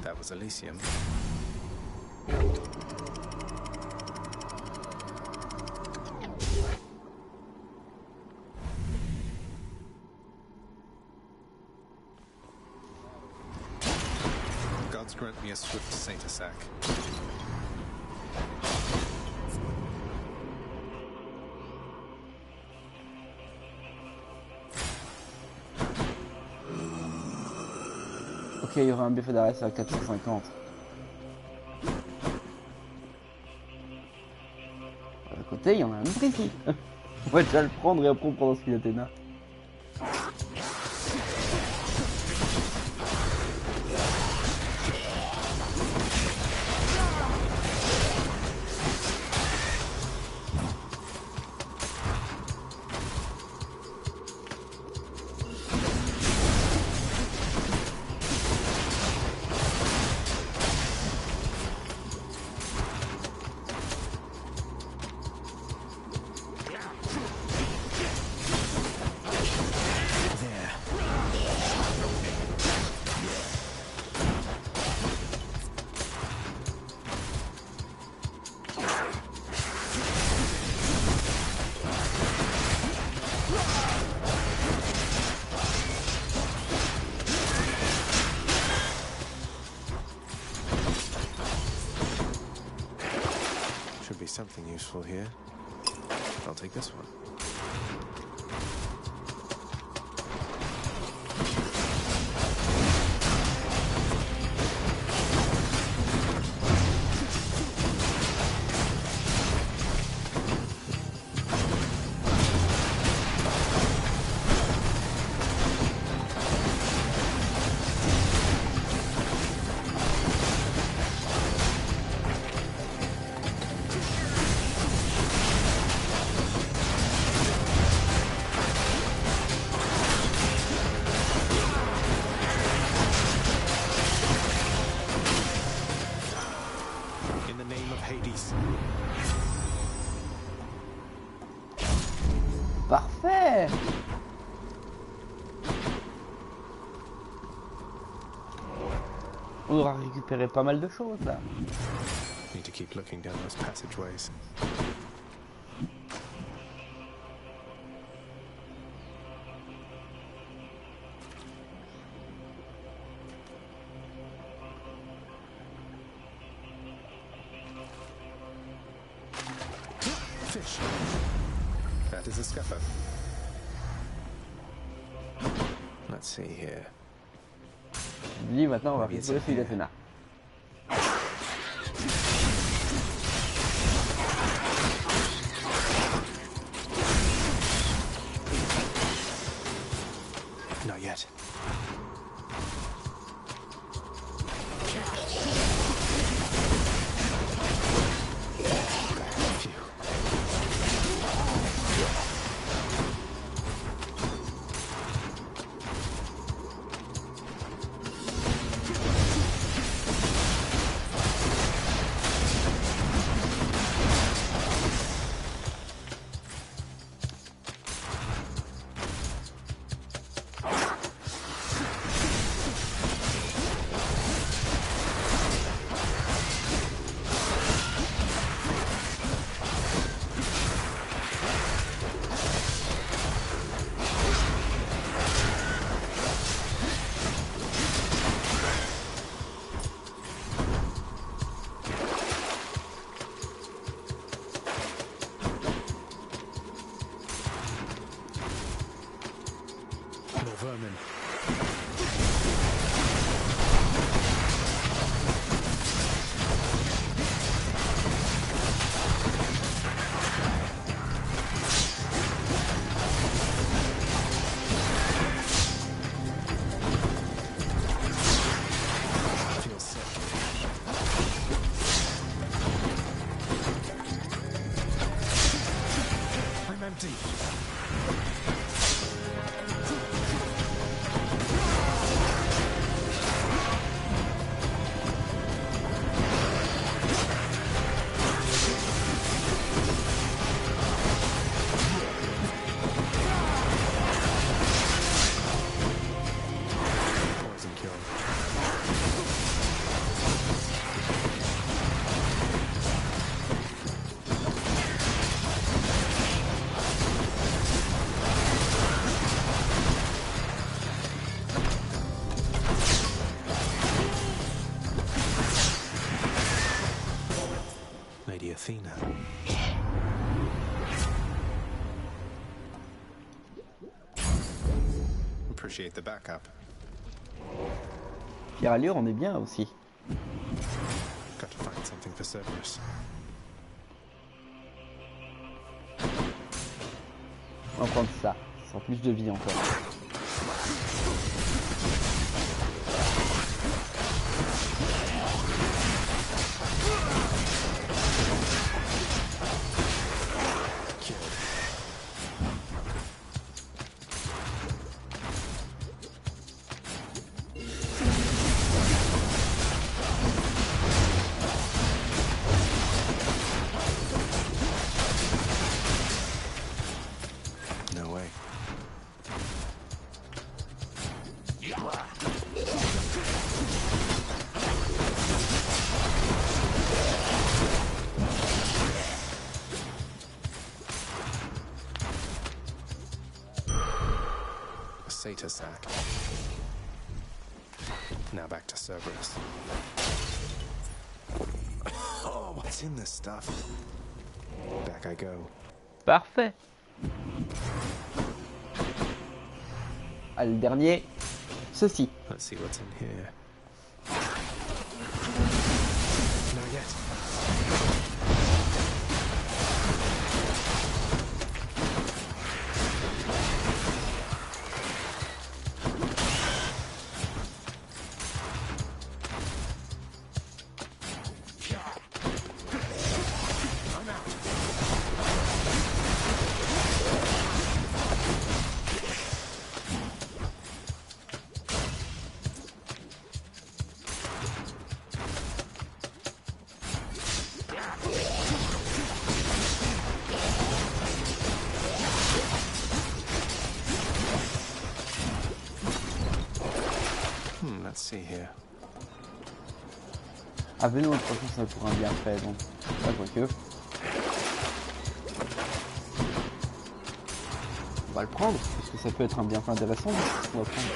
That was Elysium. Gods grant me a swift saint sack. Ok, il y aura un buffet d'arrêt à 450. À côté, il y en a un autre ici. On va déjà le prendre et après on prendra celui d'Athéna. Should be something useful here. I'll take this one. Parfait! On aura récupéré pas mal de choses là. Need to keep looking down those passageways. Fish. That is a scupper. Let's see here. Lui maintenant on va récupérer celui d'Athéna. Not yet. Lady Athena. Appreciate the backup. Pierre Allure, on est bien aussi. Got to find something for Cerberus. On va prendre ça, sans plus de vie encore. Satyr sack. Now back to Cerberus. Oh, what's in this stuff? Back I go. Parfait. Allez, le dernier, ceci. Let's see what's in here. Not yet. Let's see here. Ah ben non, de toute façon ça pour un bienfait, donc pas que. On va le prendre, parce que ça peut être un bienfait intéressant, on va prendre.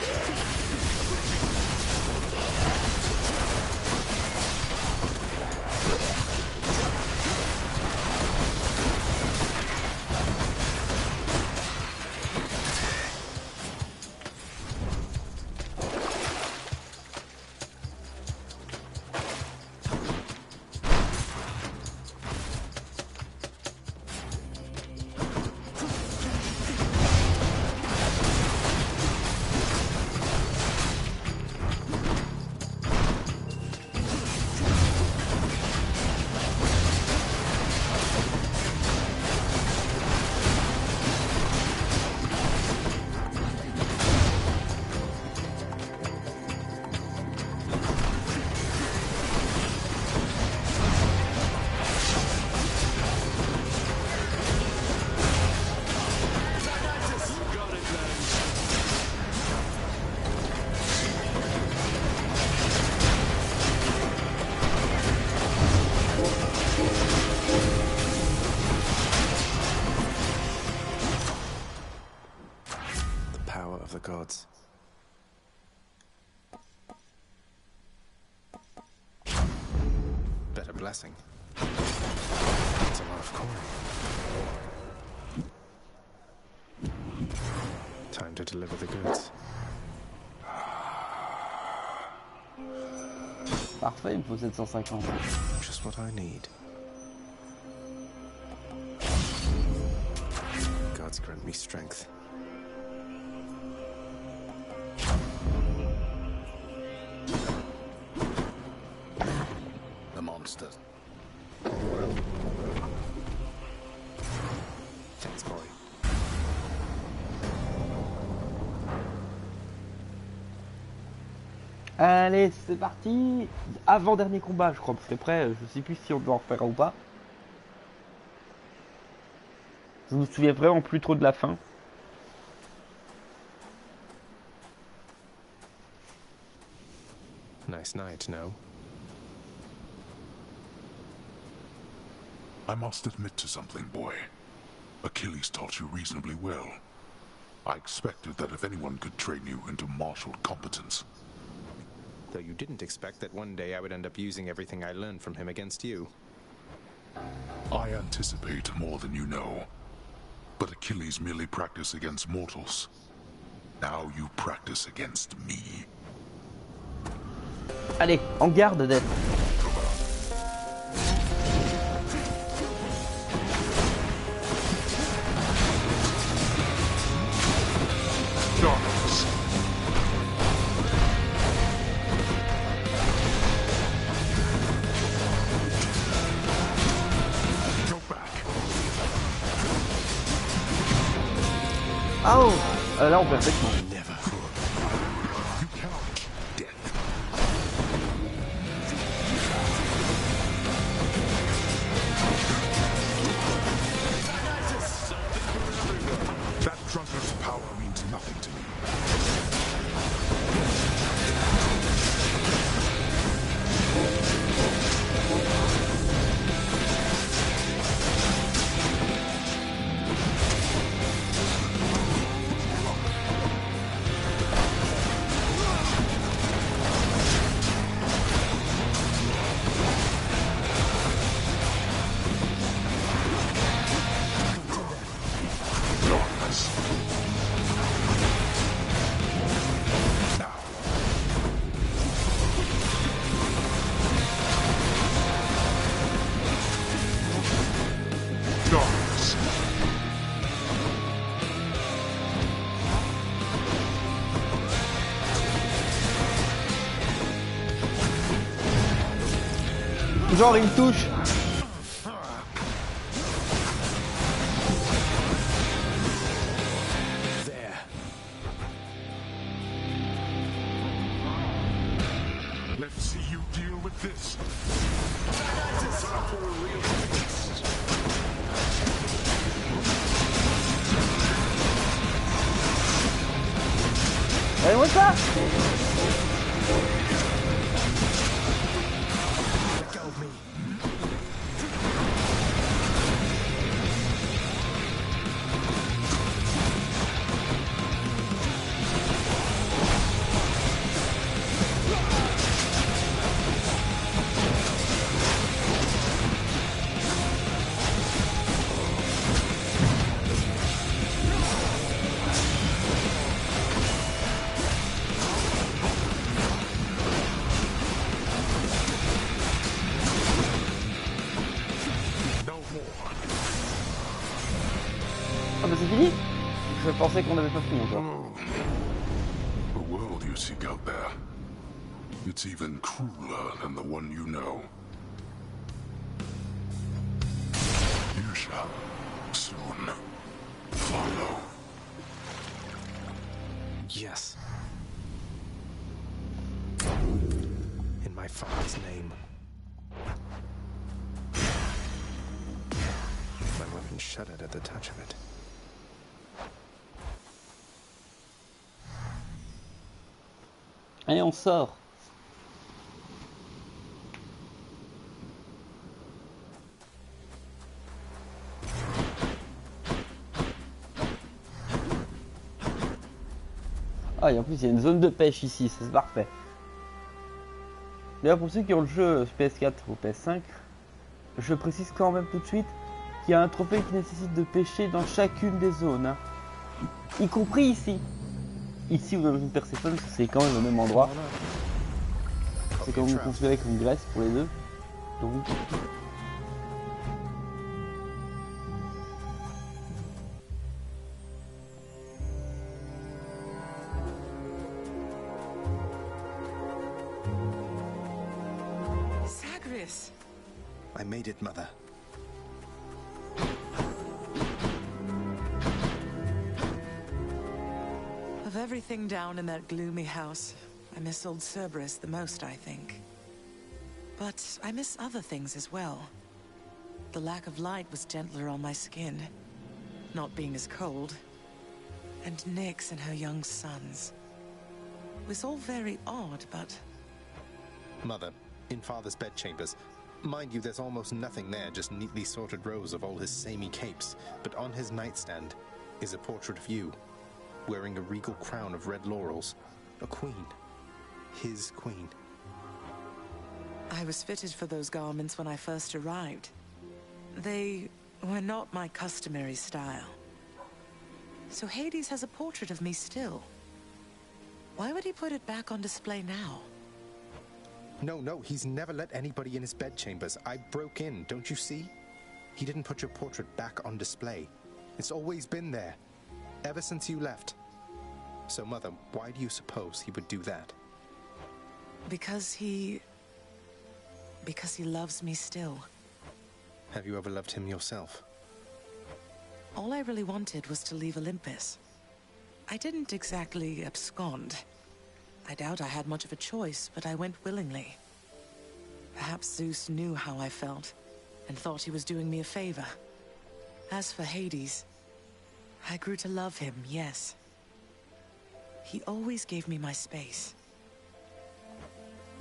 The gods. Better blessing. That's a lot of coin. Time to deliver the goods. Parfait, il me faut 750. Just what I need. Gods grant me strength. Monster. Thanks, boy. Allez, c'est parti. Avant-dernier combat, je crois, parce qu'après, je sais plus si on doit en refaire ou pas. Je me souviens vraiment plus trop de la fin. Nice night, no? I must admit to something, boy. Achilles taught you reasonably well. I expected that if anyone could train you into martial competence. Though you didn't expect that one day I would end up using everything I learned from him against you. I anticipate more than you know. But Achilles merely practiced against mortals. Now you practice against me. Allez, en garde d'être. Ah oh, là on perd bêtement. That drunkard's power means nothing to me. Genre il me touche. There. Let's see you deal with this. Allez-moi ça. Ah bah c'est fini. Je pensais qu'on n'avait pas fini encore. The world you seek out there, it's even crueler than the one you know. You shall soon follow. Yes. In my father's name. My weapon shuddered at the touch of it. Allez, on sort. Ah, et en plus, il y a une zone de pêche ici, c'est parfait. D'ailleurs, pour ceux qui ont le jeu PS4 ou PS5, je précise quand même tout de suite qu'il y a un trophée qui nécessite de pêcher dans chacune des zones, hein. Y compris ici. Ici, vous avez une Perséphone, c'est quand même au même endroit. C'est quand même considéré comme Grèce pour les deux. Donc... Zagreus! I made it, Mother. Of everything down in that gloomy house, I miss old Cerberus the most, I think. But I miss other things as well. The lack of light was gentler on my skin, not being as cold. And Nyx and her young sons. It was all very odd, but... Mother, in Father's bedchambers. Mind you, there's almost nothing there, just neatly sorted rows of all his samey capes. But on his nightstand is a portrait of you, wearing a regal crown of red laurels. A queen. His queen. I was fitted for those garments when I first arrived. They were not my customary style. So Hades has a portrait of me still. Why would he put it back on display now? No, he's never let anybody in his bedchambers. I broke in, don't you see? He didn't put your portrait back on display. It's always been there, ever since you left. So, Mother, why do you suppose he would do that? Because he loves me still. Have you ever loved him yourself? All I really wanted was to leave Olympus. I didn't exactly abscond. I doubt I had much of a choice, but I went willingly. Perhaps Zeus knew how I felt, and thought he was doing me a favor. As for Hades, I grew to love him, yes. He always gave me my space.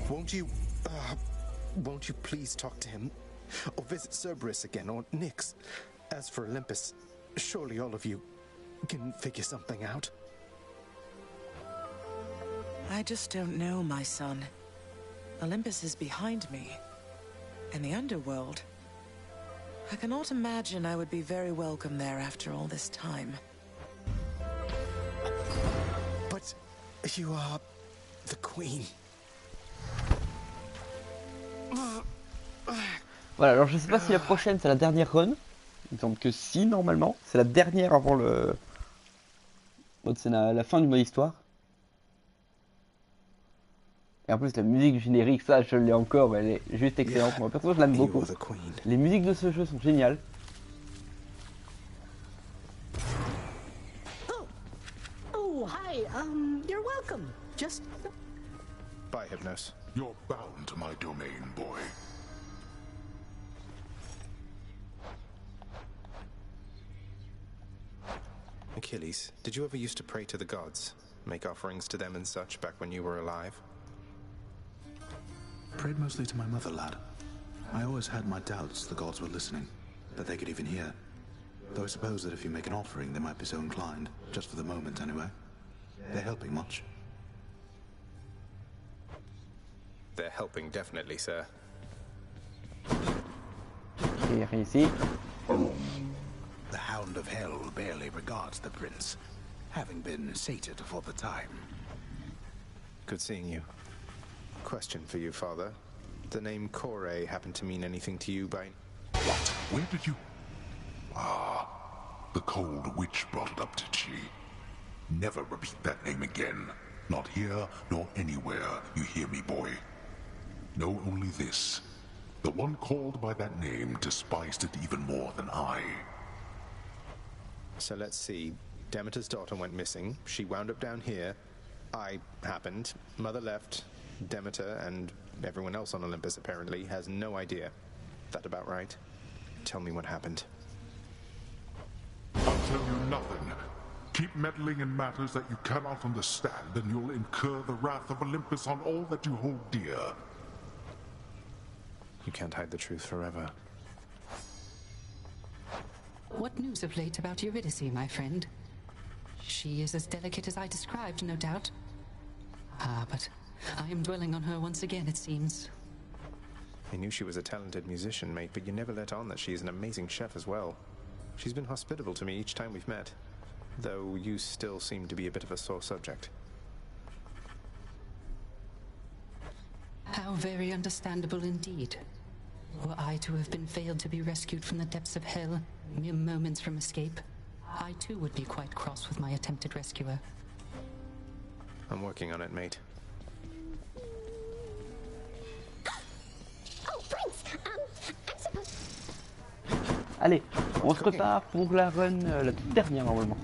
Won't you please talk to him? Or visit Cerberus again, or Nyx? As for Olympus, surely all of you can figure something out. I just don't know, my son. Olympus is behind me. And the underworld. I cannot imagine I would be very welcome there after all this time. But you are the queen. Voilà, alors je sais pas si la prochaine c'est la dernière run. Il me semble que si, normalement. C'est la dernière avant le... C'est la fin du mode histoire. Et en plus la musique générique, ça je l'ai encore, mais elle est juste excellente. Moi perso je l'aime beaucoup. Les musiques de ce jeu sont géniales. Oh, hi. You're welcome. Just... Bye, Hypnos. You're bound to my domain, boy. Achilles, did you ever used to pray to the gods? Make offerings to them and such back when you were alive? Prayed mostly to my mother, lad. I always had my doubts the gods were listening, that they could even hear. Though I suppose that if you make an offering, they might be so inclined, just for the moment anyway. They're helping much. They're helping, definitely, sir. Ici. The Hound of Hell barely regards the prince, having been sated for the time. Good seeing you. Question for you, Father. The name Kore happen to mean anything to you by... What? Where did you... Ah, the cold witch brought it up, did she? Never repeat that name again. Not here, nor anywhere. You hear me, boy? Know only this. The one called by that name despised it even more than I. So let's see. Demeter's daughter went missing. She wound up down here. I happened. Mother left. Demeter and everyone else on Olympus apparently has no idea. That about right? Tell me what happened. I'll tell you nothing. Keep meddling in matters that you cannot understand, and you'll incur the wrath of Olympus on all that you hold dear. You can't hide the truth forever. What news of late about Eurydice, my friend? She is as delicate as I described, no doubt. Ah, but I am dwelling on her once again, it seems. I knew she was a talented musician, mate, but you never let on that she is an amazing chef as well. She's been hospitable to me each time we've met, though you still seem to be a bit of a sore subject. How very understandable indeed. Were I to have been failed to be rescued from the depths of hell, mere moments from escape, I too would be quite cross with my attempted rescuer. I'm working on it, mate. Oh, Prince! I'm supposed... Allez, on se prépare pour la run, la toute dernière normalement.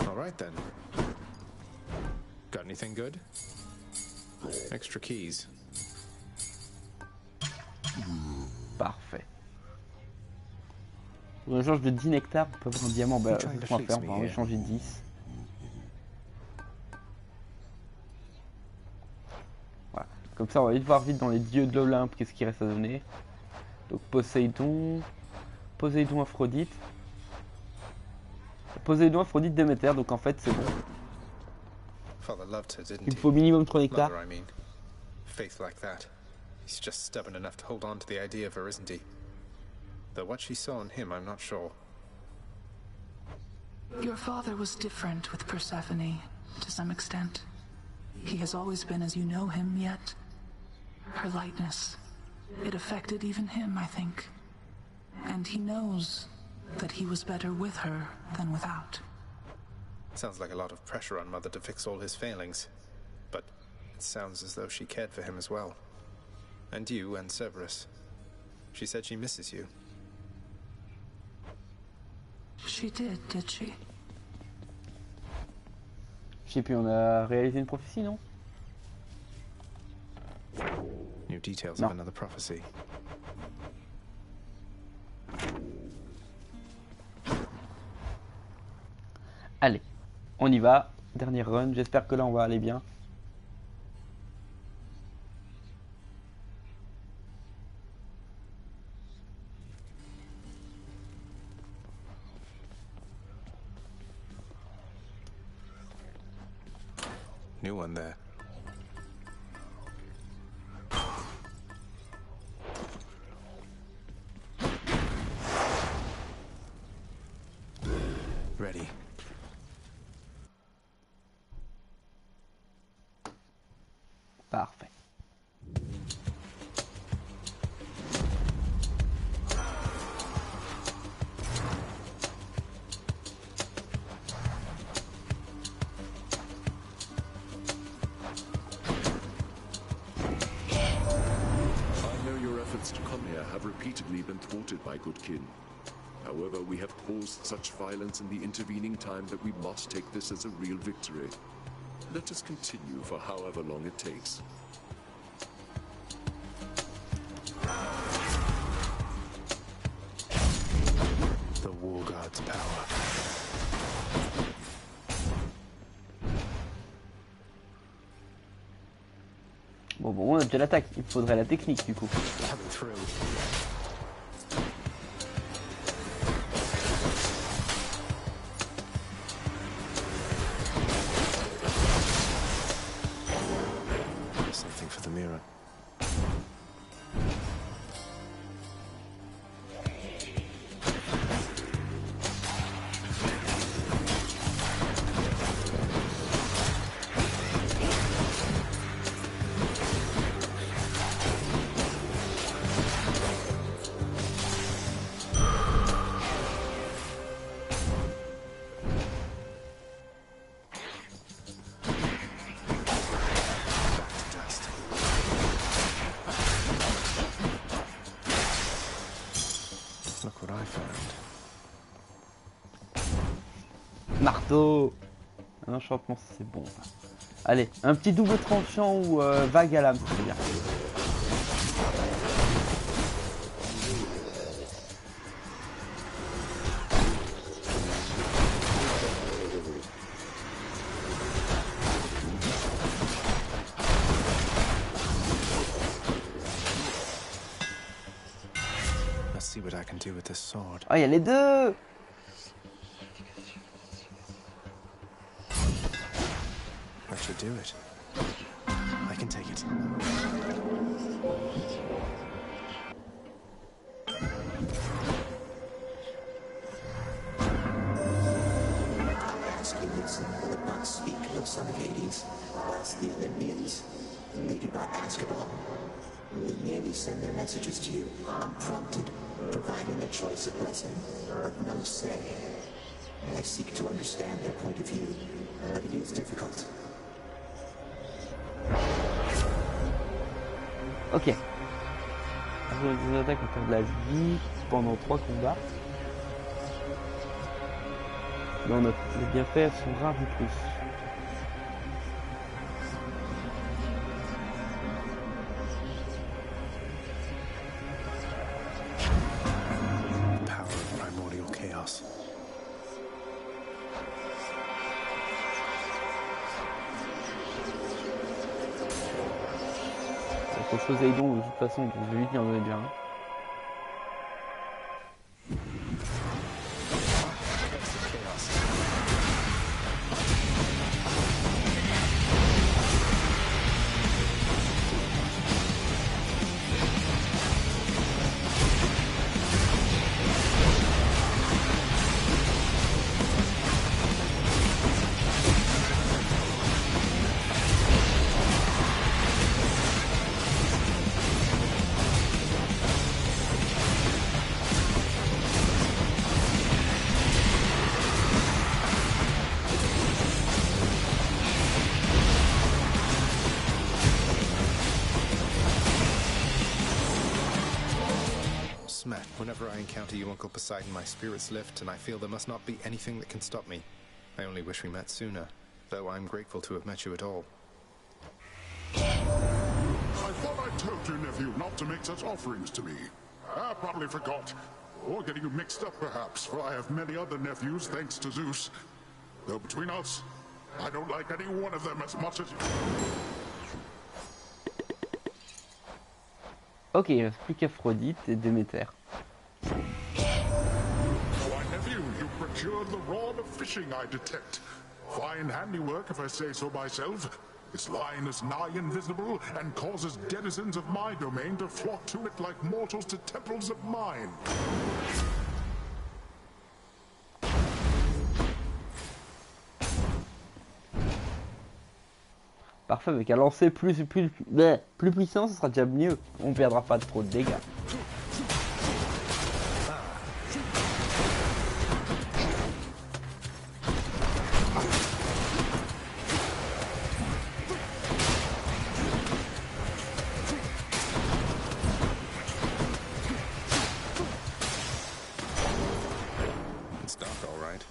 Alright then. Got anything good? Extra keys. Parfait. On échange de 10 nectars, on peut avoir un diamant, bah c'est ce qu'on va faire, on va en échanger 10. Voilà, comme ça on va vite voir vite dans les dieux de l'Olympe qu'est-ce qu'il reste à donner. Donc Poséidon, Aphrodite. Poséidon, Aphrodite, Déméter, donc en fait c'est bon. Il me faut au minimum 3 nectars. faith like that. He's just stubborn enough to hold on to the idea of her, isn't he? Though what she saw in him, I'm not sure. Your father was different with Persephone, to some extent. He has always been as you know him, yet her lightness, it affected even him, I think. And he knows that he was better with her than without. Sounds like a lot of pressure on Mother to fix all his failings. But it sounds as though she cared for him as well. And you and Cerberus. She said she misses you. She did she? Je sais plus, on a réalisé une prophétie, non? New details Non. of another prophecy. Allez, on y va. Dernier run, j'espère que là on va aller bien. New one there. Ready. Parfait. I know your efforts to come here have repeatedly been thwarted by good kin. However, we have caused such violence in the intervening time that we must take this as a real victory. Let us continue for however long it takes. The War God's power. Bon, on a déjà l'attaque. Il faudrait la technique du coup. Something for the mirror. Look what I found. Marteau. Un enchantement, c'est bon ça. Allez, un petit double tranchant ou vague à lame, c'est bien. Let's see what I can do with this sword. Ah, il y a les deux. That should do it. I can take it. I ask you, listen, but not speak, no son of Hades. Bless the Olympians. They do not ask at all. They merely send their messages to you, unprompted, providing a choice of blessing, but no say. I seek to understand their point of view, but it is difficult. Ok. Des attaques on perd de la vie pendant 3 combats. Mais on a les bienfaits sont rares du plus. Power of primordial chaos. Faut choisir les dons de toute façon, donc je vais lui en donner déjà un. just met. Whenever I encounter you, Uncle Poseidon, my spirits lift, and I feel there must not be anything that can stop me. I only wish we met sooner, though I'm grateful to have met you at all. I thought I told your nephew not to make such offerings to me. I probably forgot. Or getting you mixed up, perhaps, for I have many other nephews, thanks to Zeus. Though between us, I don't like any one of them as much as... Ok, il reste plus qu'Aphrodite et Déméter. My nephew, you procured the rod of fishing, I detect. Fine handiwork, if I say so myself. Its line is nigh invisible and causes denizens of my domain to flock to it like mortals to temples of mine. Parfait, avec un lancer plus puissant, ce sera déjà mieux. On perdra pas trop de dégâts. It's dark, all right.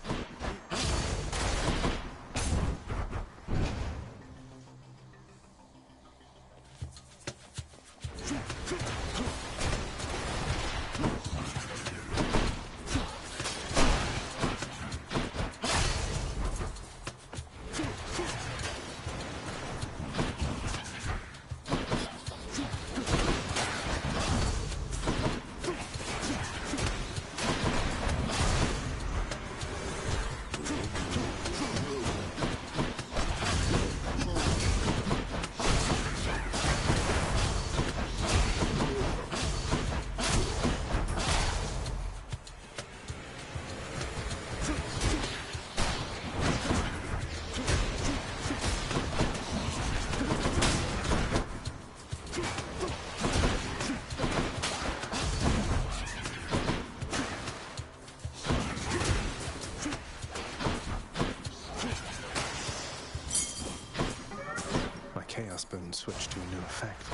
Chaos Bone switch to a new effect.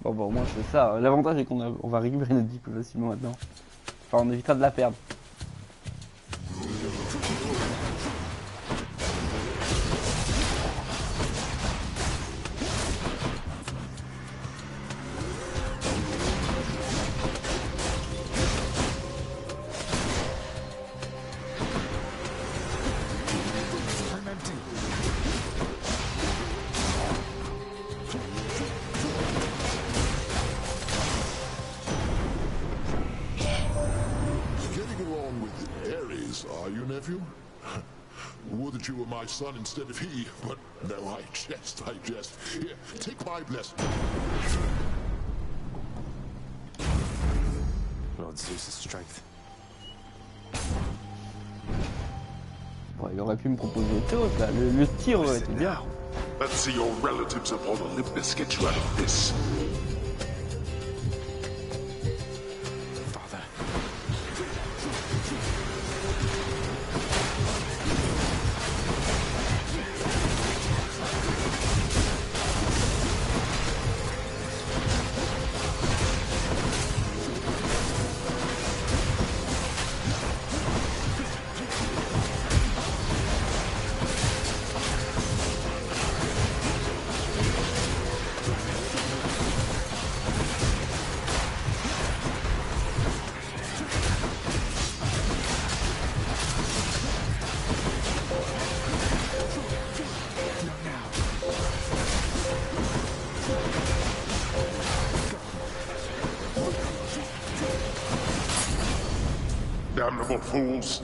Bon, au moins c'est ça. L'avantage est qu'on va récupérer notre vie plus facilement maintenant. Enfin, on évitera de la perdre. Are you, nephew? Would that you were my son instead of he, but no, I jest. Here, take my blessing. Lord Zeus's strength. Bon, il aurait pu me proposer autre chose, là. Le tir aurait été bien. Let's see your relatives upon Olympus get you out of this. Damnable fools!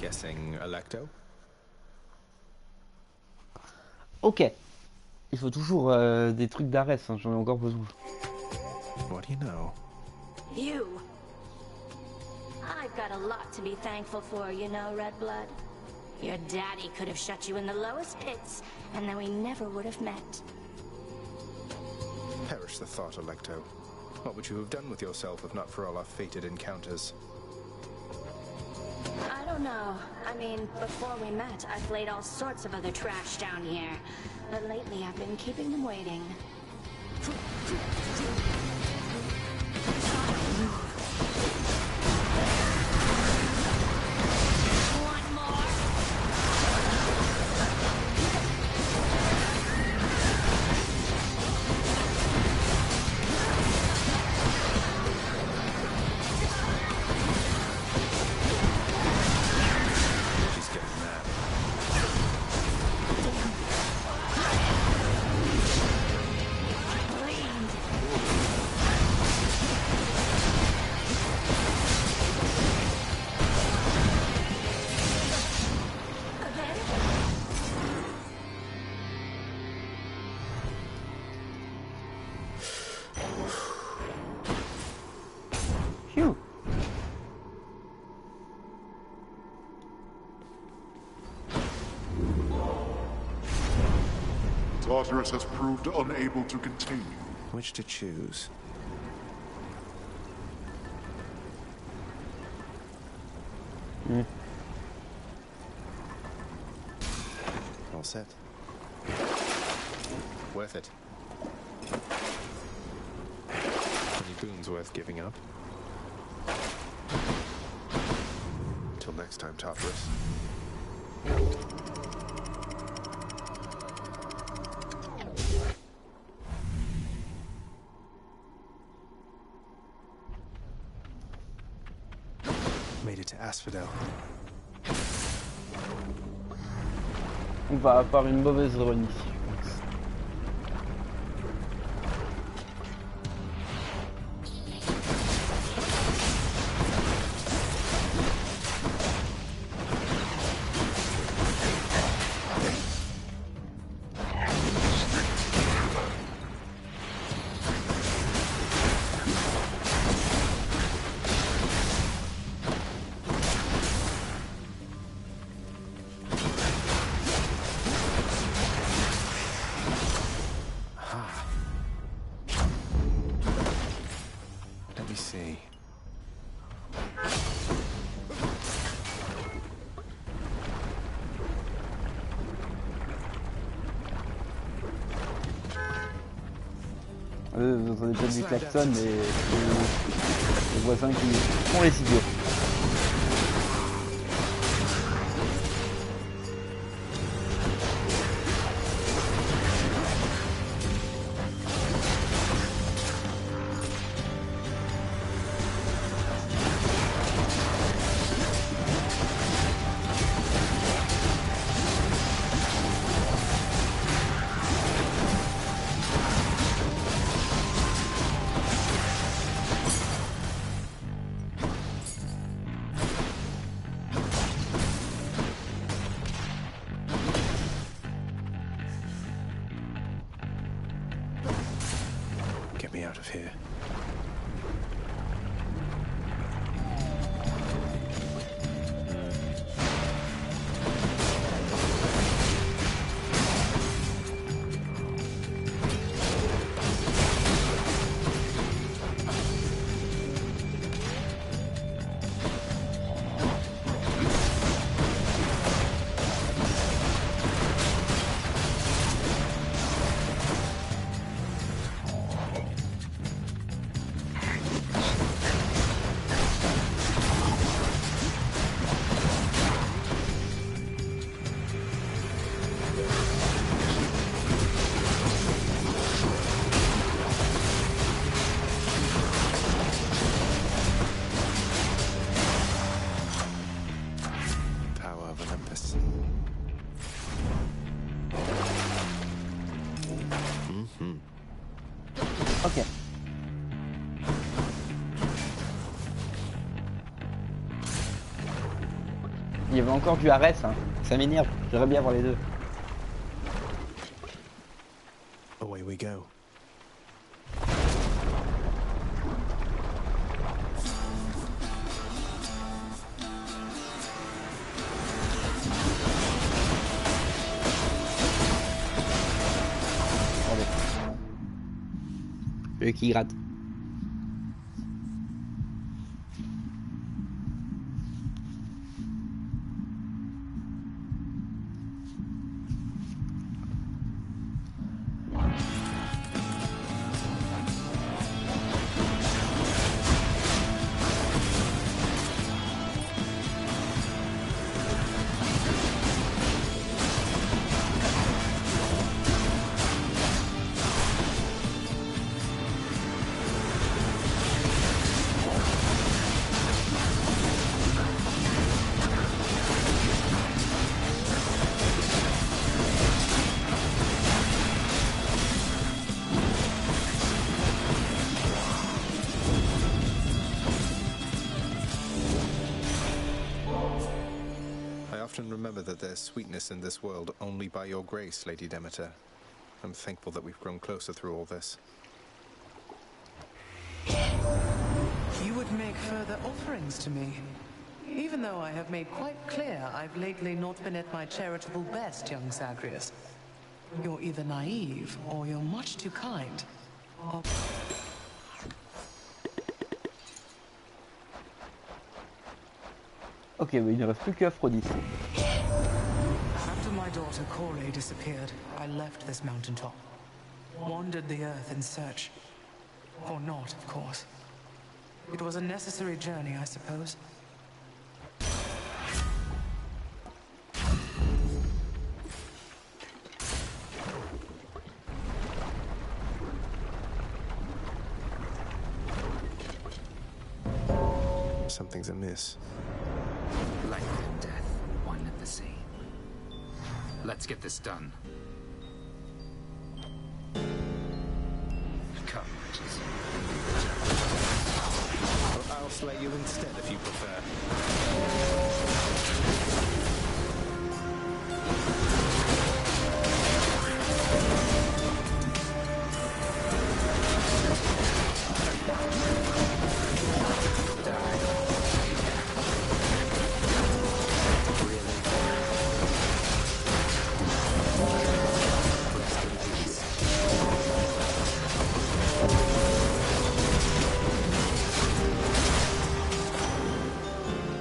Guessing Electo? Ok. Il faut toujours des trucs d'Ares, hein, j'en ai encore besoin. What do you know? You. I've got a lot to be thankful for, you know, Redblood. Your daddy could have shut you in the lowest pits, and then we never would have met. Perish the thought, Electo. What would you have done with yourself if not for all our fated encounters? I don't know. I mean, before we met, I've laid all sorts of other trash down here. But lately, I've been keeping them waiting. One more. She's getting mad. Phew. Tartarus has proved unable to contain you. Which to choose? All set. Worth it. Any boons worth giving up? Till next time, Tartarus. Made it to Asphodel. On va avoir une mauvaise run ici, je pense. Let me see. Vous entendez peut-être du klaxon et les voisins qui font les idiots. Get me out of here. Ok. Il y avait encore du Ares, hein. Ça m'énerve, j'aimerais bien voir les deux. we go? Le qui gratte. Remember that there's sweetness in this world only by your grace, Lady Demeter. I'm thankful that we've grown closer through all this. You would make further offerings to me, even though I have made quite clear I've lately not been at my charitable best, young Zagreus. You're either naive, or you're much too kind. Or... Ok, mais il ne reste plus qu'Aphrodite. After my daughter Corey disappeared, I left this mountaintop. Wandered the earth in search. Or not, of course. It was a necessary journey, I suppose. Something's amiss. Life and death, one and the same. Let's get this done. Come, witches. I'll slay you instead if you prefer.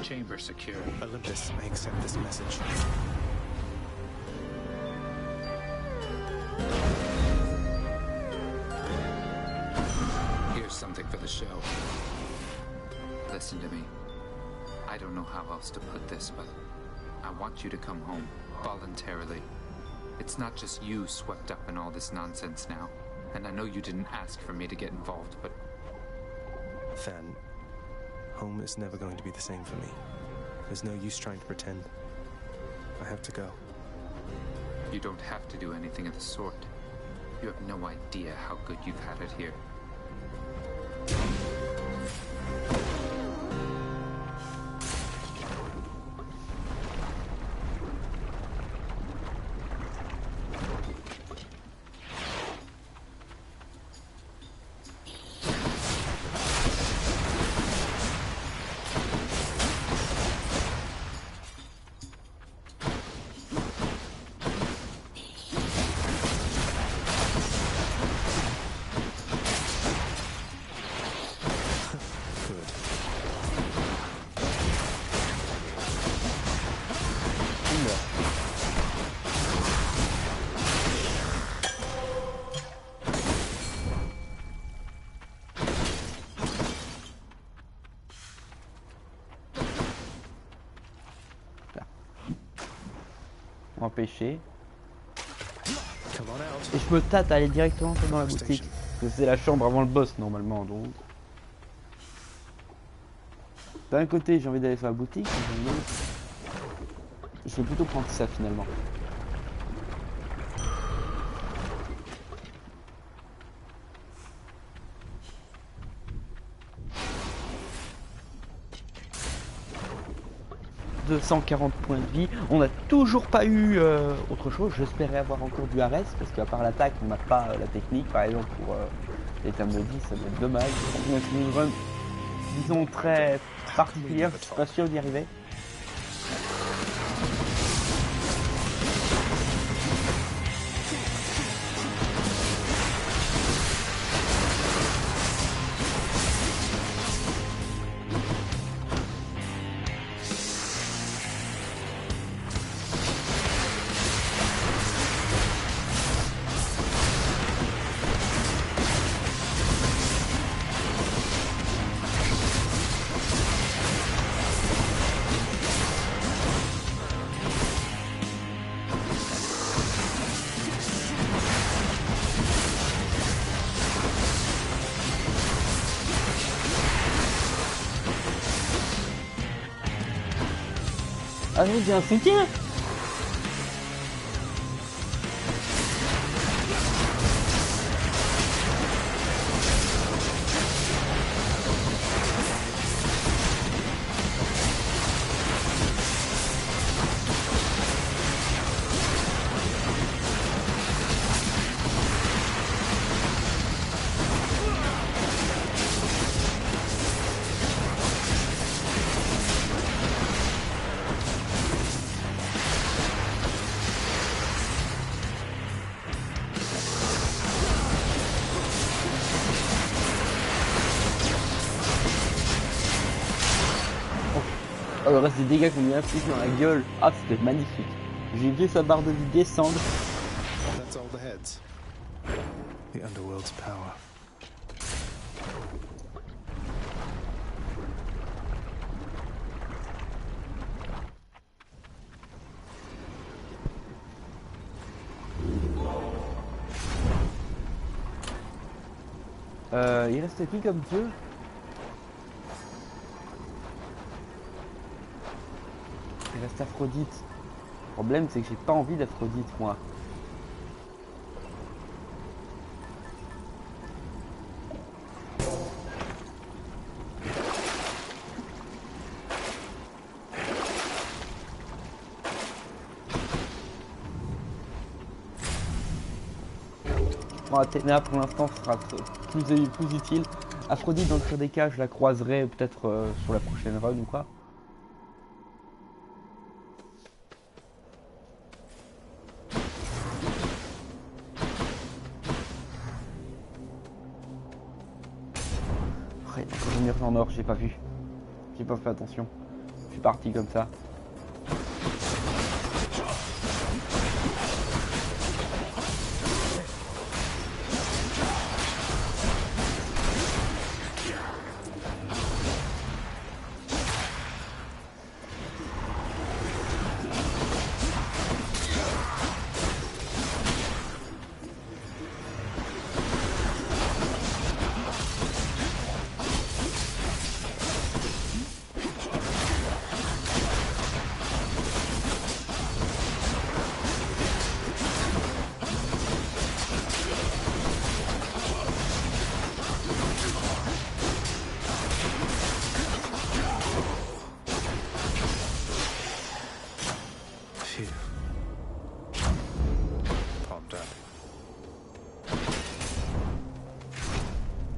Chamber secure. Olympus may accept this message. Here's something for the show. Listen to me. I don't know how else to put this, but I want you to come home voluntarily. It's not just you swept up in all this nonsense now, and I know you didn't ask for me to get involved, but... Fan, home is never going to be the same for me. There's no use trying to pretend. I have to go. You don't have to do anything of the sort. You have no idea how good you've had it here. Empêché. Et je me tâte à aller directement dans la boutique. Parce que c'est la chambre avant le boss normalement. Donc d'un côté j'ai envie d'aller sur la boutique, je vais plutôt prendre ça finalement. 240 points de vie. On n'a toujours pas eu autre chose. J'espérais avoir encore du Ares parce qu'à part l'attaque, on n'a pas la technique. Par exemple, pour les termes de vie, ça va être dommage. C'est une run, disons, très particulière. Je suis pas sûr d'y arriver. Ah non, j'ai un soutien. Oh, le reste des dégâts qu'on lui a infligés dans la gueule. Ah, c'était magnifique. J'ai vu sa barre de vie descendre. That's all the heads. The underworld's power. Il reste qui comme dieu? Il reste Aphrodite. Le problème, c'est que j'ai pas envie d'Aphrodite, moi. Bon, Athéna pour l'instant sera plus utile. Aphrodite, dans le pire des cas, je la croiserai peut-être sur la prochaine run ou quoi. Ouais, encore une mur en or, j'ai pas vu. J'ai pas fait attention. Je suis parti comme ça.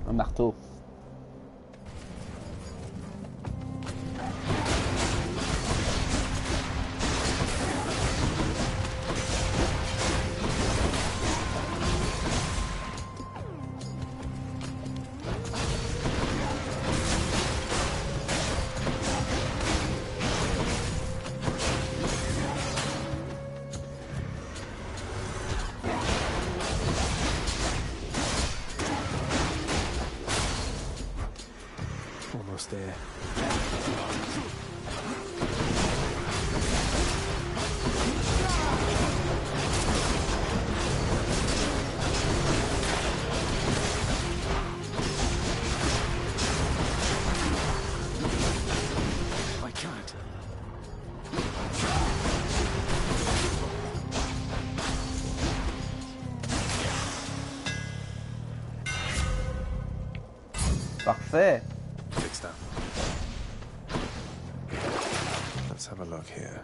Un marteau. Almost there. I can't. Parfait. Fix that. Let's have a look here.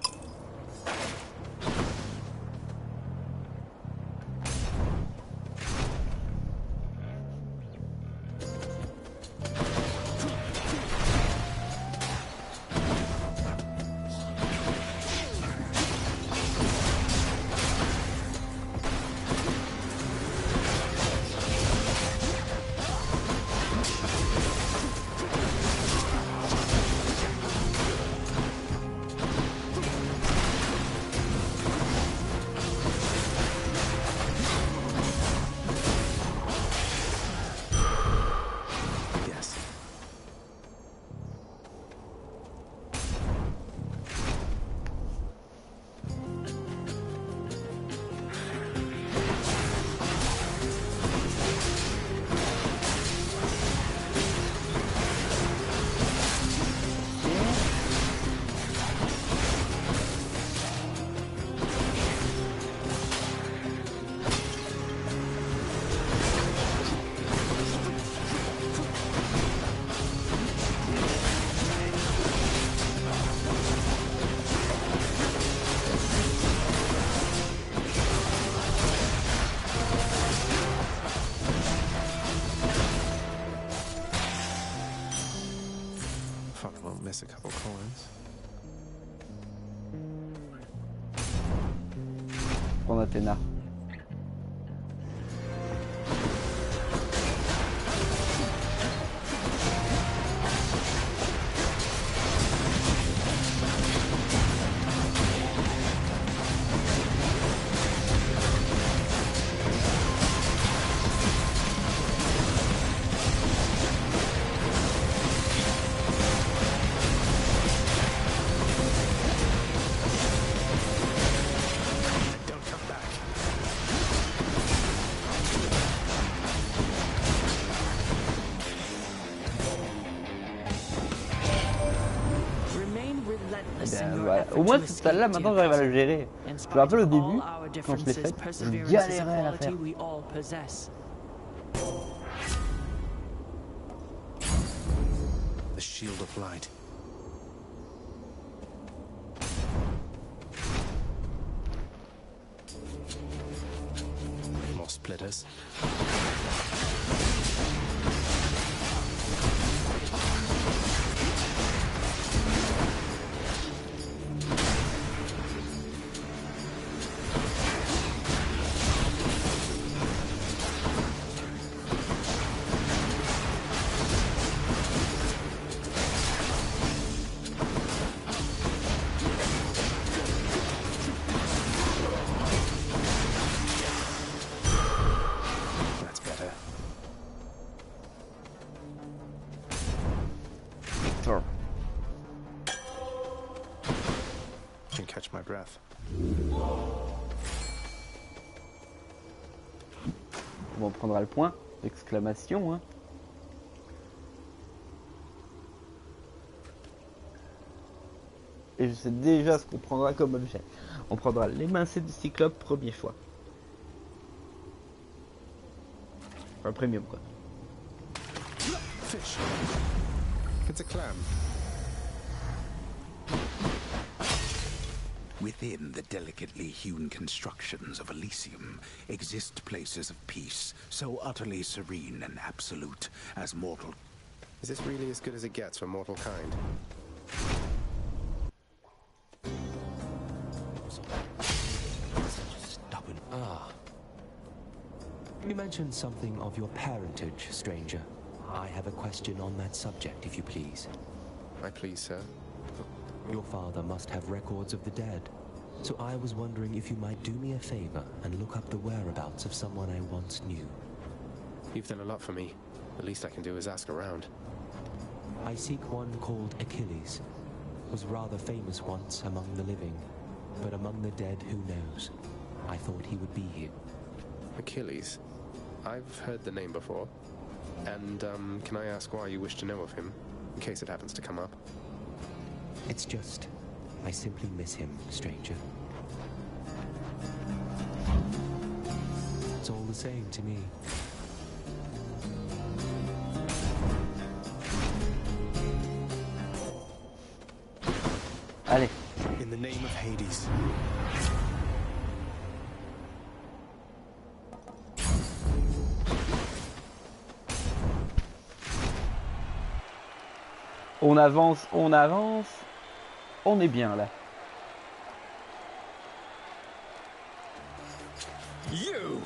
Miss a couple coins. Prends Athéna. Voilà. Au moins cette salle là maintenant j'arrive à la gérer. Je me rappelle au début, quand je l'ai faite, je galérais à la faire. The shield of light. More splitters. Can catch my breath. On prendra le point d'exclamation. Hein. Et je sais déjà ce qu'on prendra comme objet. On prendra l'émincé du cyclope premier choix. Enfin, premium quoi. Fish. It's a clam. Within the delicately hewn constructions of Elysium exist places of peace, so utterly serene and absolute as mortal. Is this really as good as it gets for mortal kind? Stubborn. Ah. You mentioned something of your parentage, stranger. I have a question on that subject, if you please. I please, sir. Your father must have records of the dead. So I was wondering if you might do me a favor and look up the whereabouts of someone I once knew. You've done a lot for me. The least I can do is ask around. I seek one called Achilles. Was rather famous once among the living, but among the dead, who knows? I thought he would be here. Achilles? I've heard the name before. And, can I ask why you wish to know of him, in case it happens to come up? It's just, I simply miss him, stranger. It's all the same to me. Allez. In the name of Hades. On avance, on avance. On est bien là. You!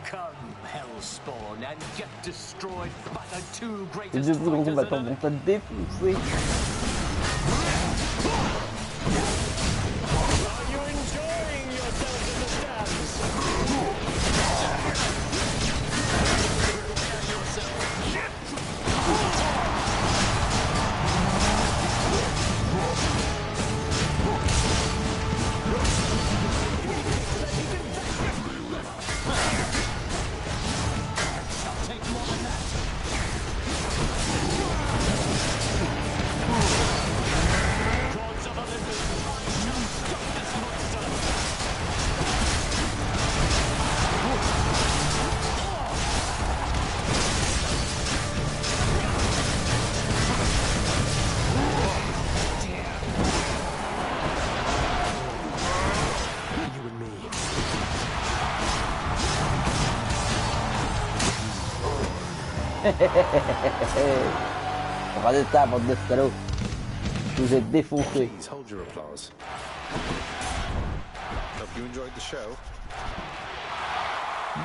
Come, Hellspawn, and get destroyed by the two Les greatest deux plus grands fighters combattants vont te défoncer. Are you enjoying yourselves in the stands? Prepare yourself. Regardez ça, bande de salauds. Je vous ai défoncé. Please hold your applause. Hope you enjoyed the show.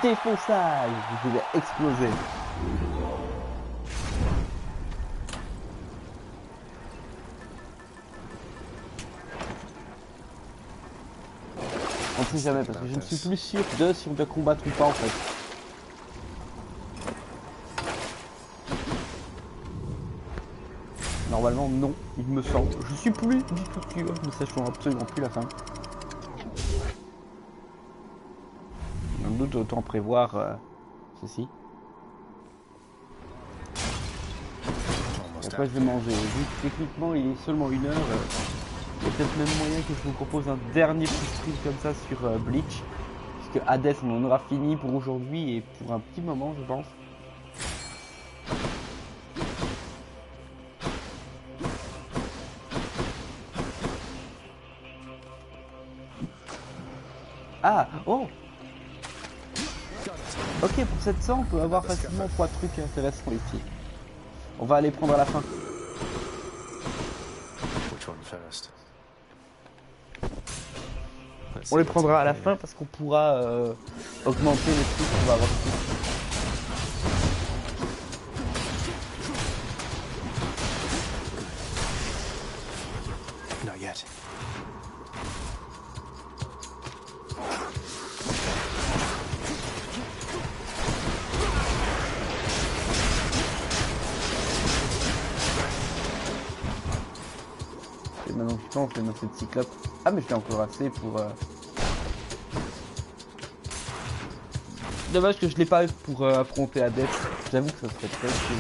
Défonçage, je vous ai explosé. On sait jamais parce que je ne suis plus sûr de si on peut combattre ou pas en fait. Normalement non, il me semble. Je suis plus du tout sûr, ne sachant absolument plus la fin. Dans le doute, autant prévoir ceci. Et après je vais manger. Vu que techniquement il est seulement 1 heure, il y a peut-être même moyen que je vous propose un dernier petit stream comme ça sur Bleach. Parce que Hades on en aura fini pour aujourd'hui et pour un petit moment je pense. Ah, oh! Ok, pour 700, on peut avoir facilement 3 trucs intéressants ici. On va aller prendre à la fin. On les prendra à la fin parce qu'on pourra augmenter les trucs qu'on va avoir ici. Not yet. Et maintenant que je pense, je vais lancer de cyclope. Ah mais je l'ai encore assez pour... Dommage que je l'ai pas eu pour affronter Hades. J'avoue que ça serait très cool.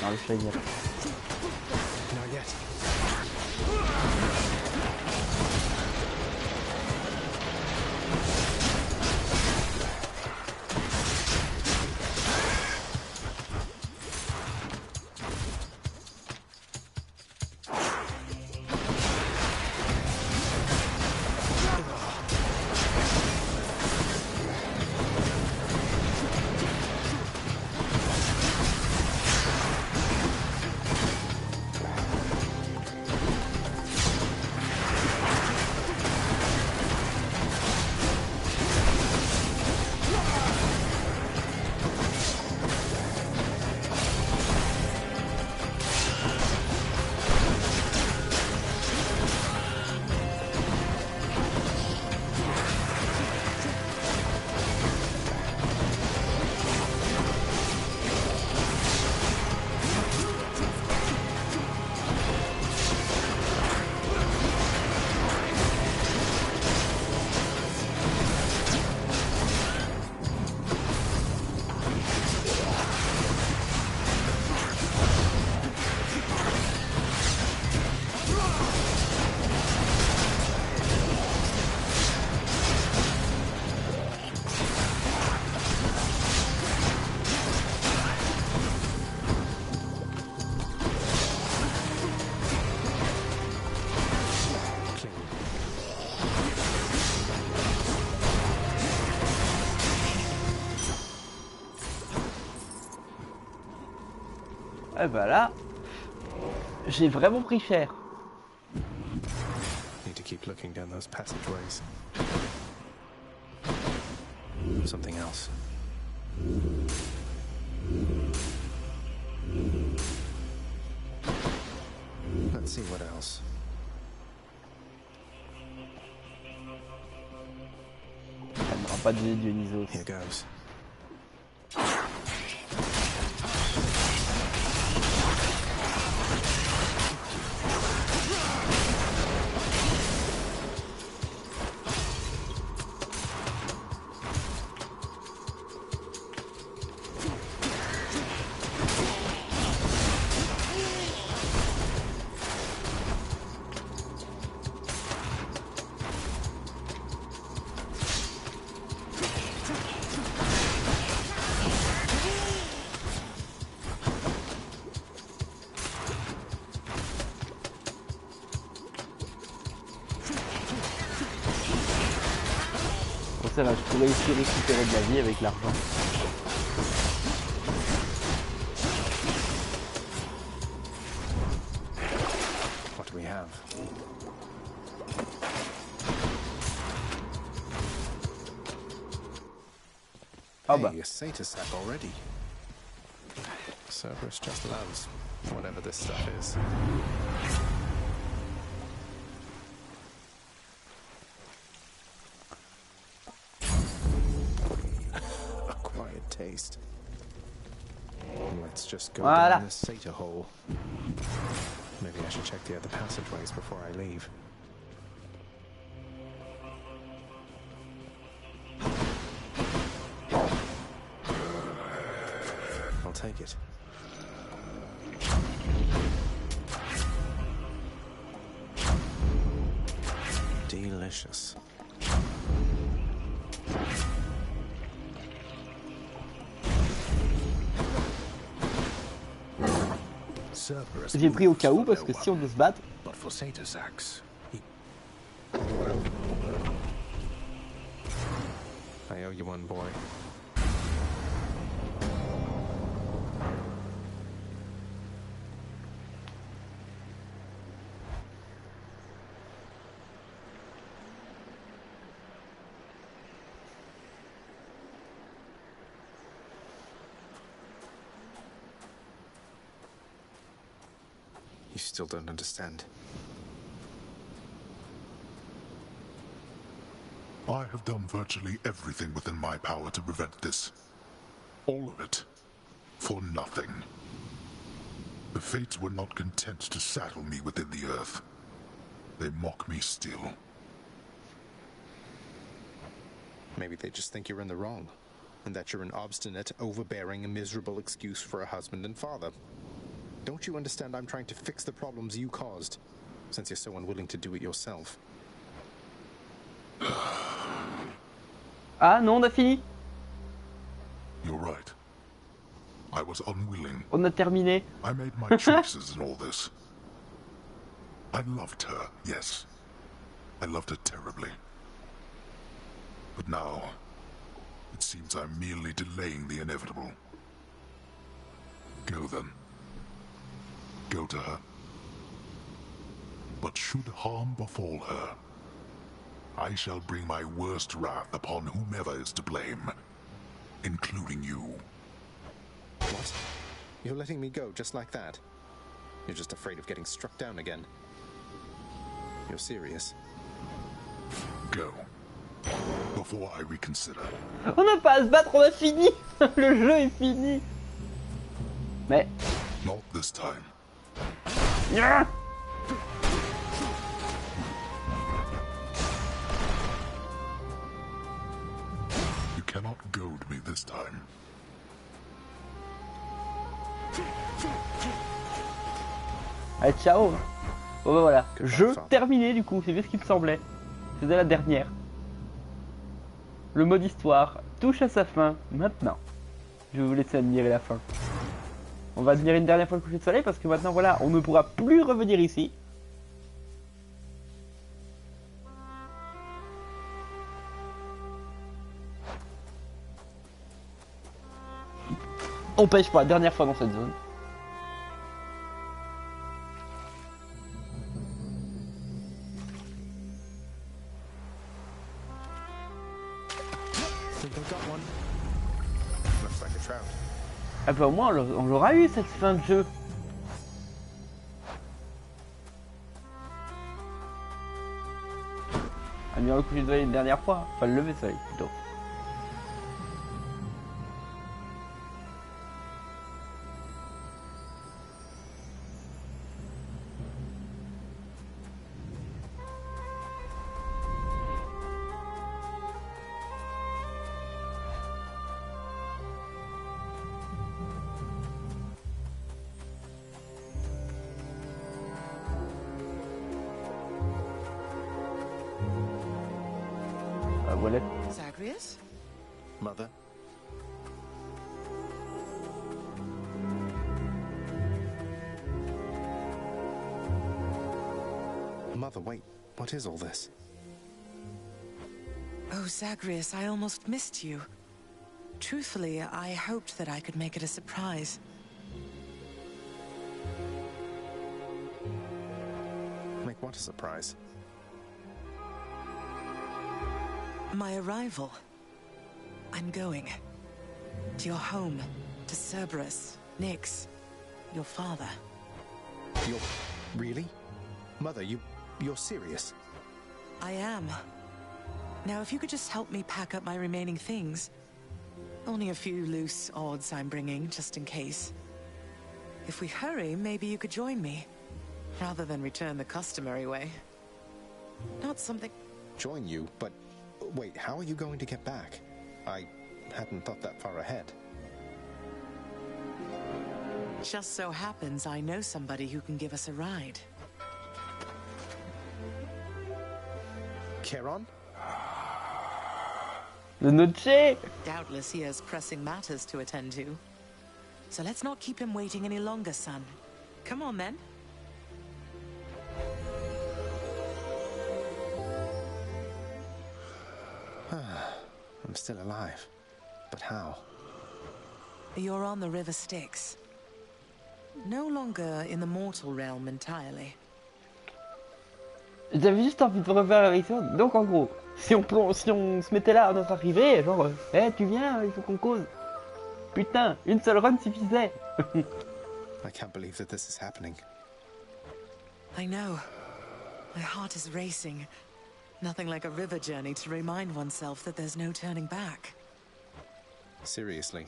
Non, le chat il y a pas. Not yet. Eh ben là, j'ai vraiment pris cher. Need to keep looking down those passageways. Something else. Let's see what else. Non, pas de Dionysos. Here goes. Ça va, je pourrais aussi récupérer de la vie avec l'argent. What do we have? Oh bah. Hey, a satyr sack already. Cerberus just loves whatever this stuff is. Taste. Let's just go down this satyr hole. Maybe I should check the other passageways before I leave. I'll take it. Delicious. J'ai pris au cas où parce que si on doit se battre. I owe you one, boy. You still don't understand. I have done virtually everything within my power to prevent this. All of it. For nothing. The Fates were not content to saddle me within the earth. They mock me still. Maybe they just think you're in the wrong, and that you're an obstinate, overbearing, and miserable excuse for a husband and father. Don't you understand I'm trying to fix the problems you caused, since you're so unwilling to do it yourself? Ah non, on a fini. You're right. I was unwilling. On a terminé. I made my choices in all this. I loved her, yes. I loved her terribly. But now, it seems I'm merely delaying the inevitable. Go then. Go to her. But should harm befall her, I shall bring my worst wrath upon whomever is to blame, including you. What? You're letting me go just like that? You're just afraid of getting struck down again. You're serious? Go. Before I reconsider. On n'a pas à se battre, on a fini. Le jeu est fini. Mais... Not this time. Yeah. You cannot goad me this time. Allez, ciao. Bon bah voilà, jeu terminé du coup, c'est bien ce qu'il me semblait. C'était la dernière. Le mode histoire touche à sa fin maintenant. Je vais vous laisser admirer la fin. On va admirer une dernière fois le coucher de soleil parce que maintenant voilà, on ne pourra plus revenir ici. On pêche pour la dernière fois dans cette zone. think I got one. Looks like a trout. Ah bah au moins on l'aura eu cette fin de jeu. A mis le coucher de soleil une dernière fois, enfin le lever de soleil plutôt. Voilà. Zagreus? Mother? Mother, wait. What is all this? Oh, Zagreus, I almost missed you. Truthfully, I hoped that I could make it a surprise. Make what a surprise? My arrival. I'm going. To your home. To Cerberus. Nyx. Your father. You're... really? Mother, you're serious? I am. Now, if you could just help me pack up my remaining things. Only a few loose odds I'm bringing, just in case. If we hurry, maybe you could join me. Rather than return the customary way. Not something... Join you? But... wait, how are you going to get back? I hadn't thought that far ahead. Just so happens I know somebody who can give us a ride. Charon? The Noche! Doubtless he has pressing matters to attend to. So let's not keep him waiting any longer, son. Come on, then. I'm still alive. But how? You're on the River Styx. No longer in the mortal realm entirely. J'avais juste envie de refaire la mission. Donc en gros, si on se mettait là à notre arrivée, genre, tu viens, il faut qu'on cause. Putain, une seule run suffisait. I can't believe that this is happening. I know. My heart is racing. Nothing like a river journey to remind oneself that there's no turning back. Seriously.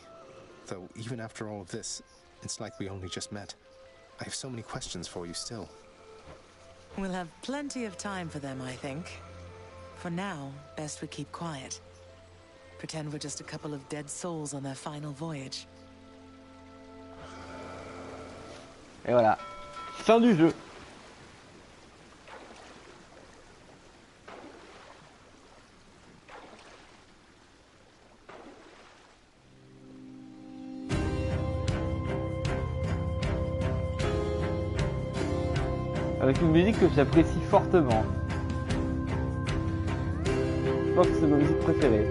Though, even after all of this, it's like we only just met. I have so many questions for you still. We'll have plenty of time for them, I think. For now, best we keep quiet. Pretend we're just a couple of dead souls on their final voyage. Et voilà. Fin du jeu. Avec une musique que j'apprécie fortement. Je pense que c'est ma musique préférée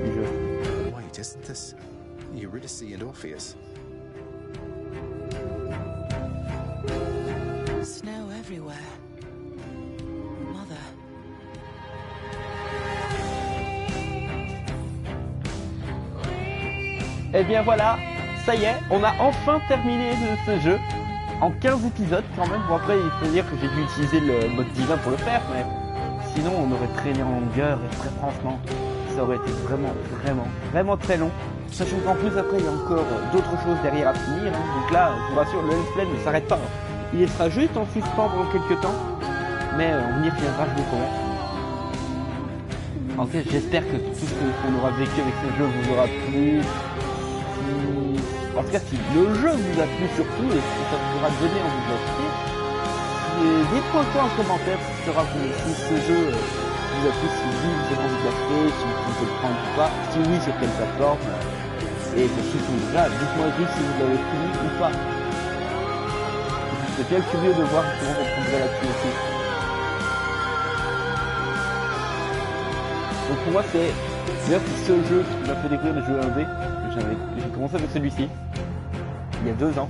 du jeu. Wait, isn't this Eurydice and Orpheus? Snow everywhere. Mother. Et bien voilà, ça y est, on a enfin terminé ce jeu. En 15 épisodes quand même. Bon après il faut dire que j'ai dû utiliser le mode divin pour le faire, mais sinon on aurait traîné en longueur et très franchement ça aurait été vraiment très long. Sachant qu'en plus après il y a encore d'autres choses derrière à finir, hein. Donc là je vous rassure, le let's play ne s'arrête pas, hein. Il sera juste en suspens pendant quelques temps, mais on y reviendra, je vous promets. En fait j'espère que tout ce qu'on aura vécu avec ce jeu vous aura plu. En tout cas, si le jeu vous a plu surtout et si ça vous aura donné envie de l'acheter, dites-moi quoi en commentaire si ce jeu vous a plu, si vous avez envie de l'acheter, si vous pouvez le prendre ou pas, si oui sur quelle plateforme, et surtout déjà, dites-moi juste si vous l'avez fini ou pas. Je suis bien curieux de voir comment vous prendrez là-dessus aussi. Donc pour moi c'est ce jeu qui m'a fait découvrir le jeu 1D. J'ai commencé avec celui-ci, il y a 2 ans.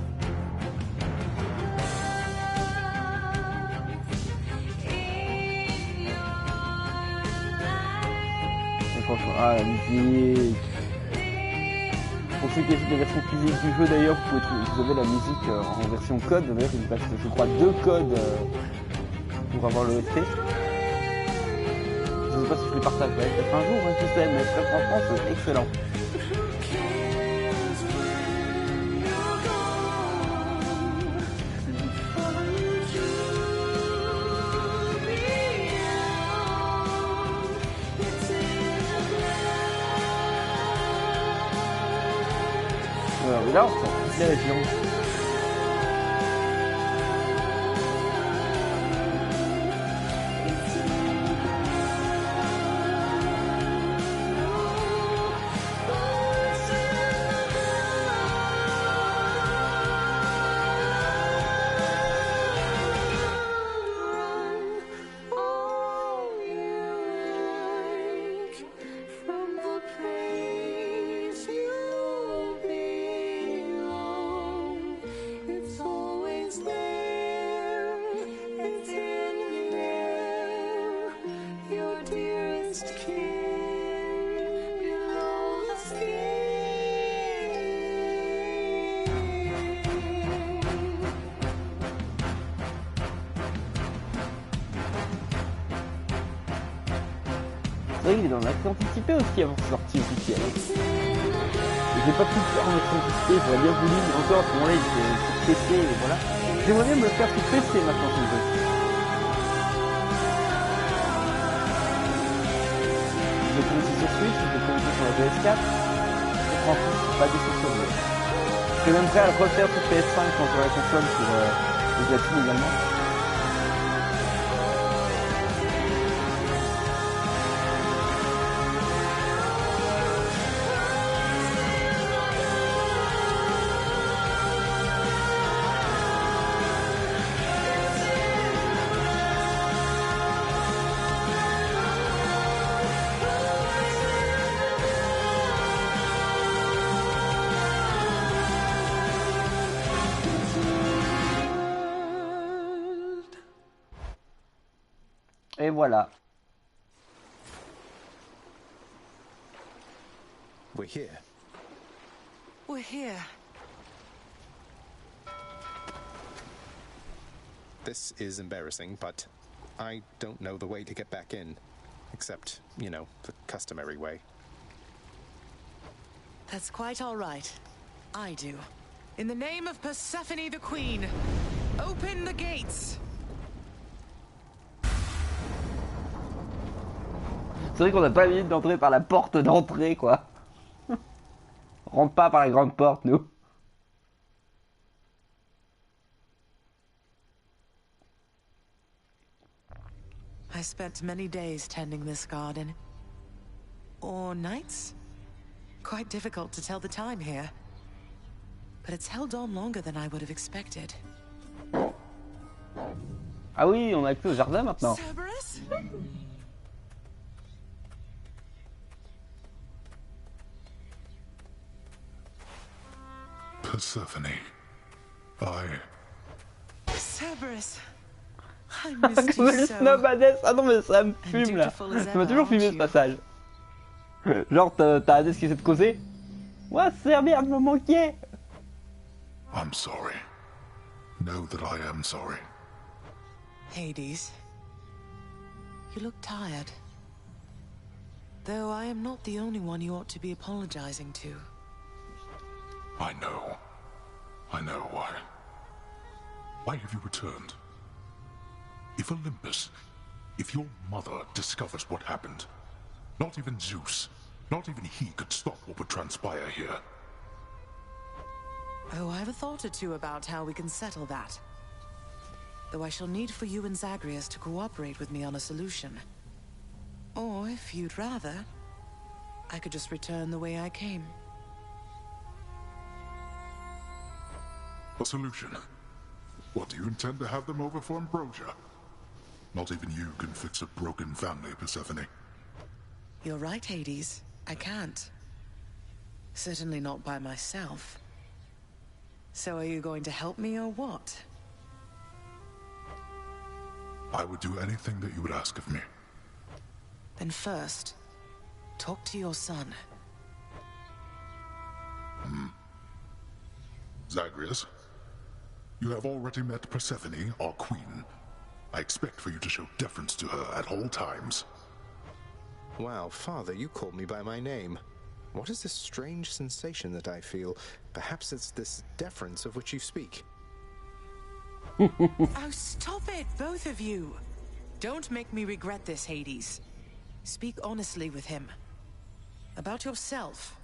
Donc franchement, ah la musique. Pour ceux qui écoutent la version physique du jeu d'ailleurs, vous avez la musique en version code. D'ailleurs il passe je crois 2 codes pour avoir le OST. Je sais pas si je les partage peut-être un jour, qui sait, mais très franchement c'est excellent. Et là on sent toutes les régions. C'est vrai qu'il est dans l'accès anticipé aussi avant sa sortie officielle. J'ai pas pu le faire en accès anticipé, j'aurais bien voulu, mais encore à ce moment-là il était sur PC et voilà. J'aimerais bien me le faire sur PC maintenant si je veux. Je vais commencer sur Switch, je vais commencer sur la PS4. Franchement, je suis pas déceptionné. Je serais même prêt à le refaire sur PS5 quand j'aurai la console pour les platines également. Et voilà. We're here. We're here. This is embarrassing, but I don't know the way to get back in. Except, you know, the customary way. That's quite all right. I do. In the name of Persephone the Queen, open the gates! C'est vrai qu'on n'a pas l'habitude d'entrer par la porte d'entrée, quoi. On rentre pas par la grande porte, nous. I spent many days tending this garden. Or nights? Quite difficult to tell the time here. But it's held on longer than I would have expected. Ah oui, on a accès au jardin maintenant. Cerberus? Persephone, Cerberus, I missed Comme you le so. snob Hades. Ah non mais ça me fume là. Ça m'a toujours fumé ce passage. Genre t'as Hades qui essaie de causer. Ouais, c'est bien, me manquait. I'm sorry. Know that I am sorry. Hades, you look tired. Though I am not the only one you ought to be apologizing to. I know. I know why. Why have you returned? If Olympus, if your mother discovers what happened, not even Zeus, not even he could stop what would transpire here. Oh, I have a thought or two about how we can settle that. Though I shall need for you and Zagreus to cooperate with me on a solution. Or, if you'd rather, I could just return the way I came. A solution? What, do you intend to have them over for ambrosia? Not even you can fix a broken family, Persephone. You're right, Hades. I can't. Certainly not by myself. So are you going to help me or what? I would do anything that you would ask of me. Then first, talk to your son. Zagreus, you have already met Persephone, our queen. I expect for you to show deference to her at all times. Wow, Father, you called me by my name. What is this strange sensation that I feel? Perhaps it's this deference of which you speak. Oh, stop it, both of you! Don't make me regret this, Hades. Speak honestly with him. About yourself,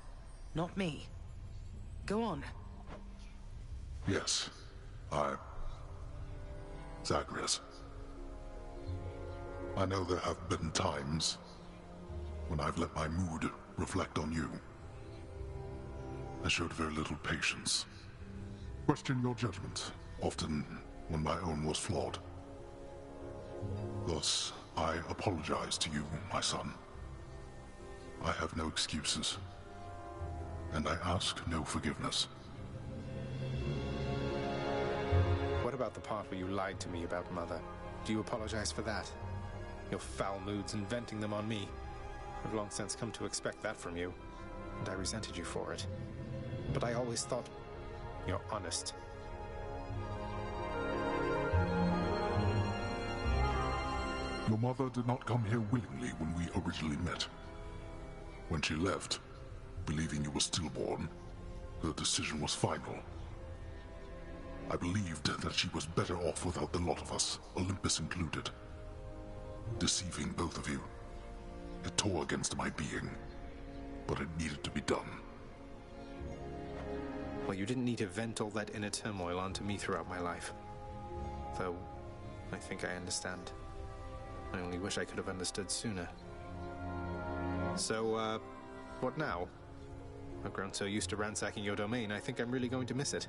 not me. Go on. Yes, Zagreus. I know there have been times when I've let my mood reflect on you. I showed very little patience. Questioned your judgment, often when my own was flawed. Thus, I apologize to you, my son. I have no excuses, and I ask no forgiveness. What about the part where you lied to me about Mother? Do you apologize for that? Your foul moods and venting them on me. I've long since come to expect that from you, and I resented you for it. But I always thought you're honest. Your mother did not come here willingly when we originally met. When she left, believing you were stillborn, her decision was final. I believed that she was better off without the lot of us, Olympus included. Deceiving both of you. It tore against my being, but it needed to be done. Well, you didn't need to vent all that inner turmoil onto me throughout my life. Though, I think I understand. I only wish I could have understood sooner. So, what now? I've grown so used to ransacking your domain, I think I'm really going to miss it.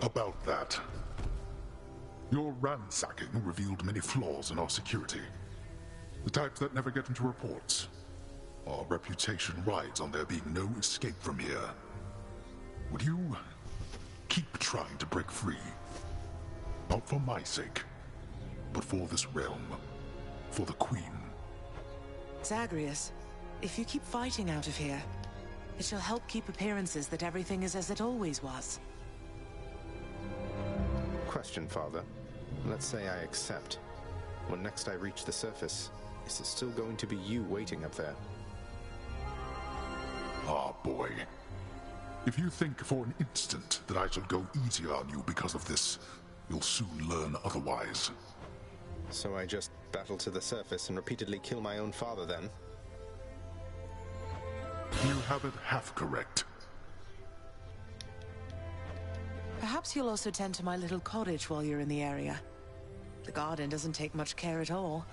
About that. Your ransacking revealed many flaws in our security. The types that never get into reports. Our reputation rides on there being no escape from here. Would you keep trying to break free? Not for my sake, but for this realm. For the Queen. Zagreus, if you keep fighting out of here, it shall help keep appearances that everything is as it always was. Question, Father. Let's say I accept. When next I reach the surface, is it still going to be you waiting up there? Ah, boy. If you think for an instant that I shall go easier on you because of this, you'll soon learn otherwise. So I just battle to the surface and repeatedly kill my own father, then? You have it half correct. Perhaps you'll also tend to my little cottage while you're in the area. The garden doesn't take much care at all.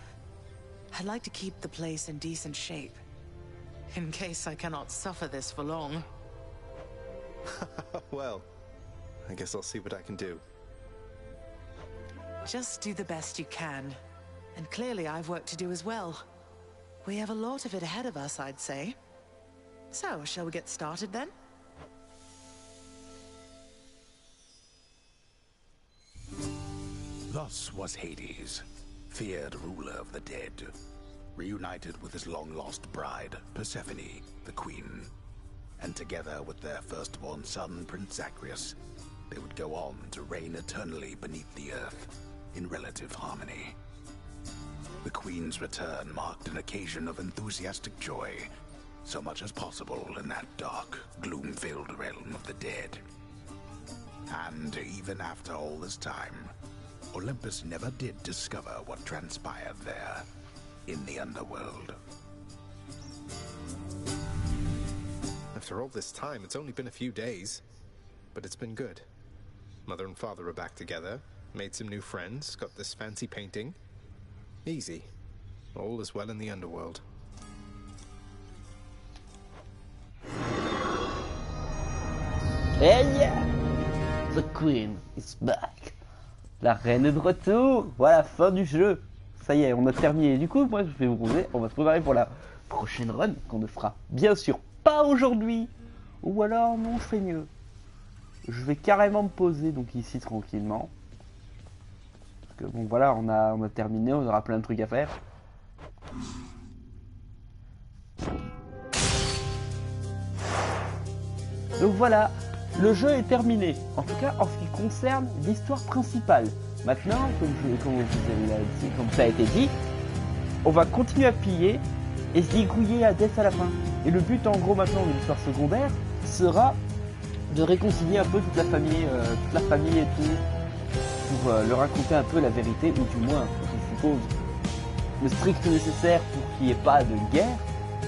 I'd like to keep the place in decent shape, in case I cannot suffer this for long. Well, I guess I'll see what I can do. Just do the best you can. And clearly I've work to do as well. We have a lot of it ahead of us, I'd say. So, shall we get started then? Thus was Hades, feared ruler of the dead, reunited with his long-lost bride, Persephone, the queen. And together with their firstborn son, Prince Zagreus, they would go on to reign eternally beneath the earth, in relative harmony. The queen's return marked an occasion of enthusiastic joy, so much as possible in that dark, gloom-filled realm of the dead. And even after all this time, Olympus never did discover what transpired there, in the underworld. After all this time, it's only been a few days. But it's been good. Mother and father are back together, made some new friends, got this fancy painting. Easy. All is well in the underworld. Hey! The Queen is back. La reine est de retour. Voilà, fin du jeu. Ça y est, on a terminé. Du coup, moi, je vais vous proposer, on va se préparer pour la prochaine run qu'on ne fera bien sûr pas aujourd'hui. Ou alors, non, je fais mieux. Je vais carrément me poser donc ici tranquillement. Parce que bon, voilà, on a terminé, on aura plein de trucs à faire. Donc voilà, le jeu est terminé, en tout cas en ce qui concerne l'histoire principale. Maintenant, comme ça a été dit, on va continuer à piller et se dégrouiller à Death à la fin. Et le but en gros maintenant de l'histoire secondaire sera de réconcilier un peu toute la famille et tout, pour leur raconter un peu la vérité, ou du moins, je suppose, le strict nécessaire pour qu'il n'y ait pas de guerre.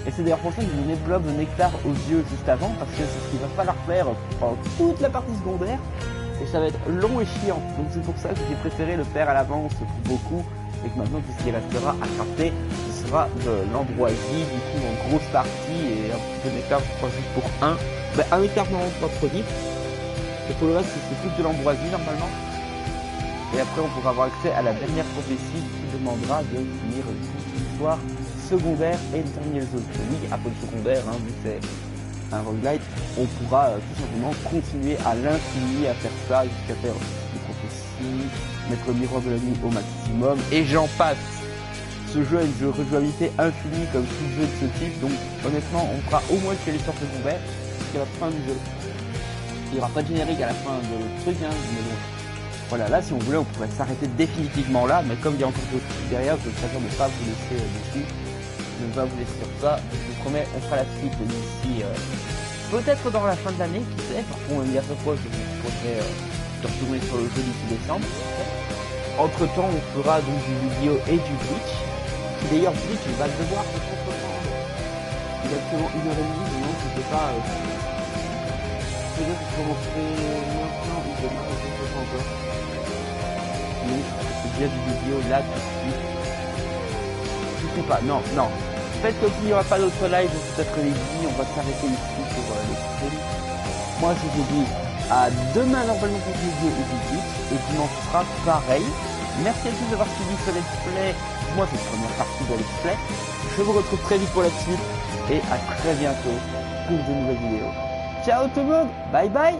Et c'est d'ailleurs pour ça que je donnais Blob de nectar aux yeux juste avant, parce que c'est ce qu'il va falloir faire pendant toute la partie secondaire, et ça va être long et chiant. Donc c'est pour ça que j'ai préféré le faire à l'avance pour beaucoup, et que maintenant tout ce qui restera à crafter, ce sera de l'ambroisie, du coup en grosse partie, et un petit peu de nectar, je crois juste pour un nectar dans notre livre. Et pour le reste, c'est plus de l'ambroisie normalement. Et après, on pourra avoir accès à la dernière prophétie qui demandera de finir l'histoire secondaire et de terminer les autres. Oui, après le secondaire, vu que c'est un roguelite, on pourra tout simplement continuer à l'infini à faire ça, jusqu'à faire des prophéties, mettre le miroir de la nuit au maximum, et j'en passe. Ce jeu a une rejouabilité infinie comme tout jeu de ce type, donc honnêtement, on fera au moins que l'histoire secondaire jusqu'à la fin du jeu. Il n'y aura pas de générique à la fin de truc, mais bon. Voilà, là, si on voulait, on pourrait s'arrêter définitivement là, mais comme il y a encore d'autres trucs derrière, je préfère ne pas vous laisser dessus. Je ne vais pas vous laisser sur ça. Je vous promets, on fera la suite d'ici, peut-être dans la fin de l'année, qui sait. Par contre, il y a ce fois, je vous proposerai de retourner sur le jeu d'ici décembre. Entre temps, on fera donc du vidéo et du Bleach. D'ailleurs, Bleach, il va le devoir, je pense, exactement 1h30, donc je ne sais pas. Peut-être que je commencerai maintenant, ou demain, je ne sais pas encore. Mais c'est déjà du vidéo là tout de suite. Je sais pas, non. Faites comme s'il n'y aura pas d'autres live, peut-être les vies, on va s'arrêter ici pour les streams. Moi je vous dis à demain normalement pour le vidéo et du Bleach, et dimanche sera pareil. Merci à tous d'avoir suivi ce let's play. Moi c'est la première partie de let's play. Je vous retrouve très vite pour la suite, et à très bientôt pour de nouvelles vidéos. Ciao tout le monde, bye bye.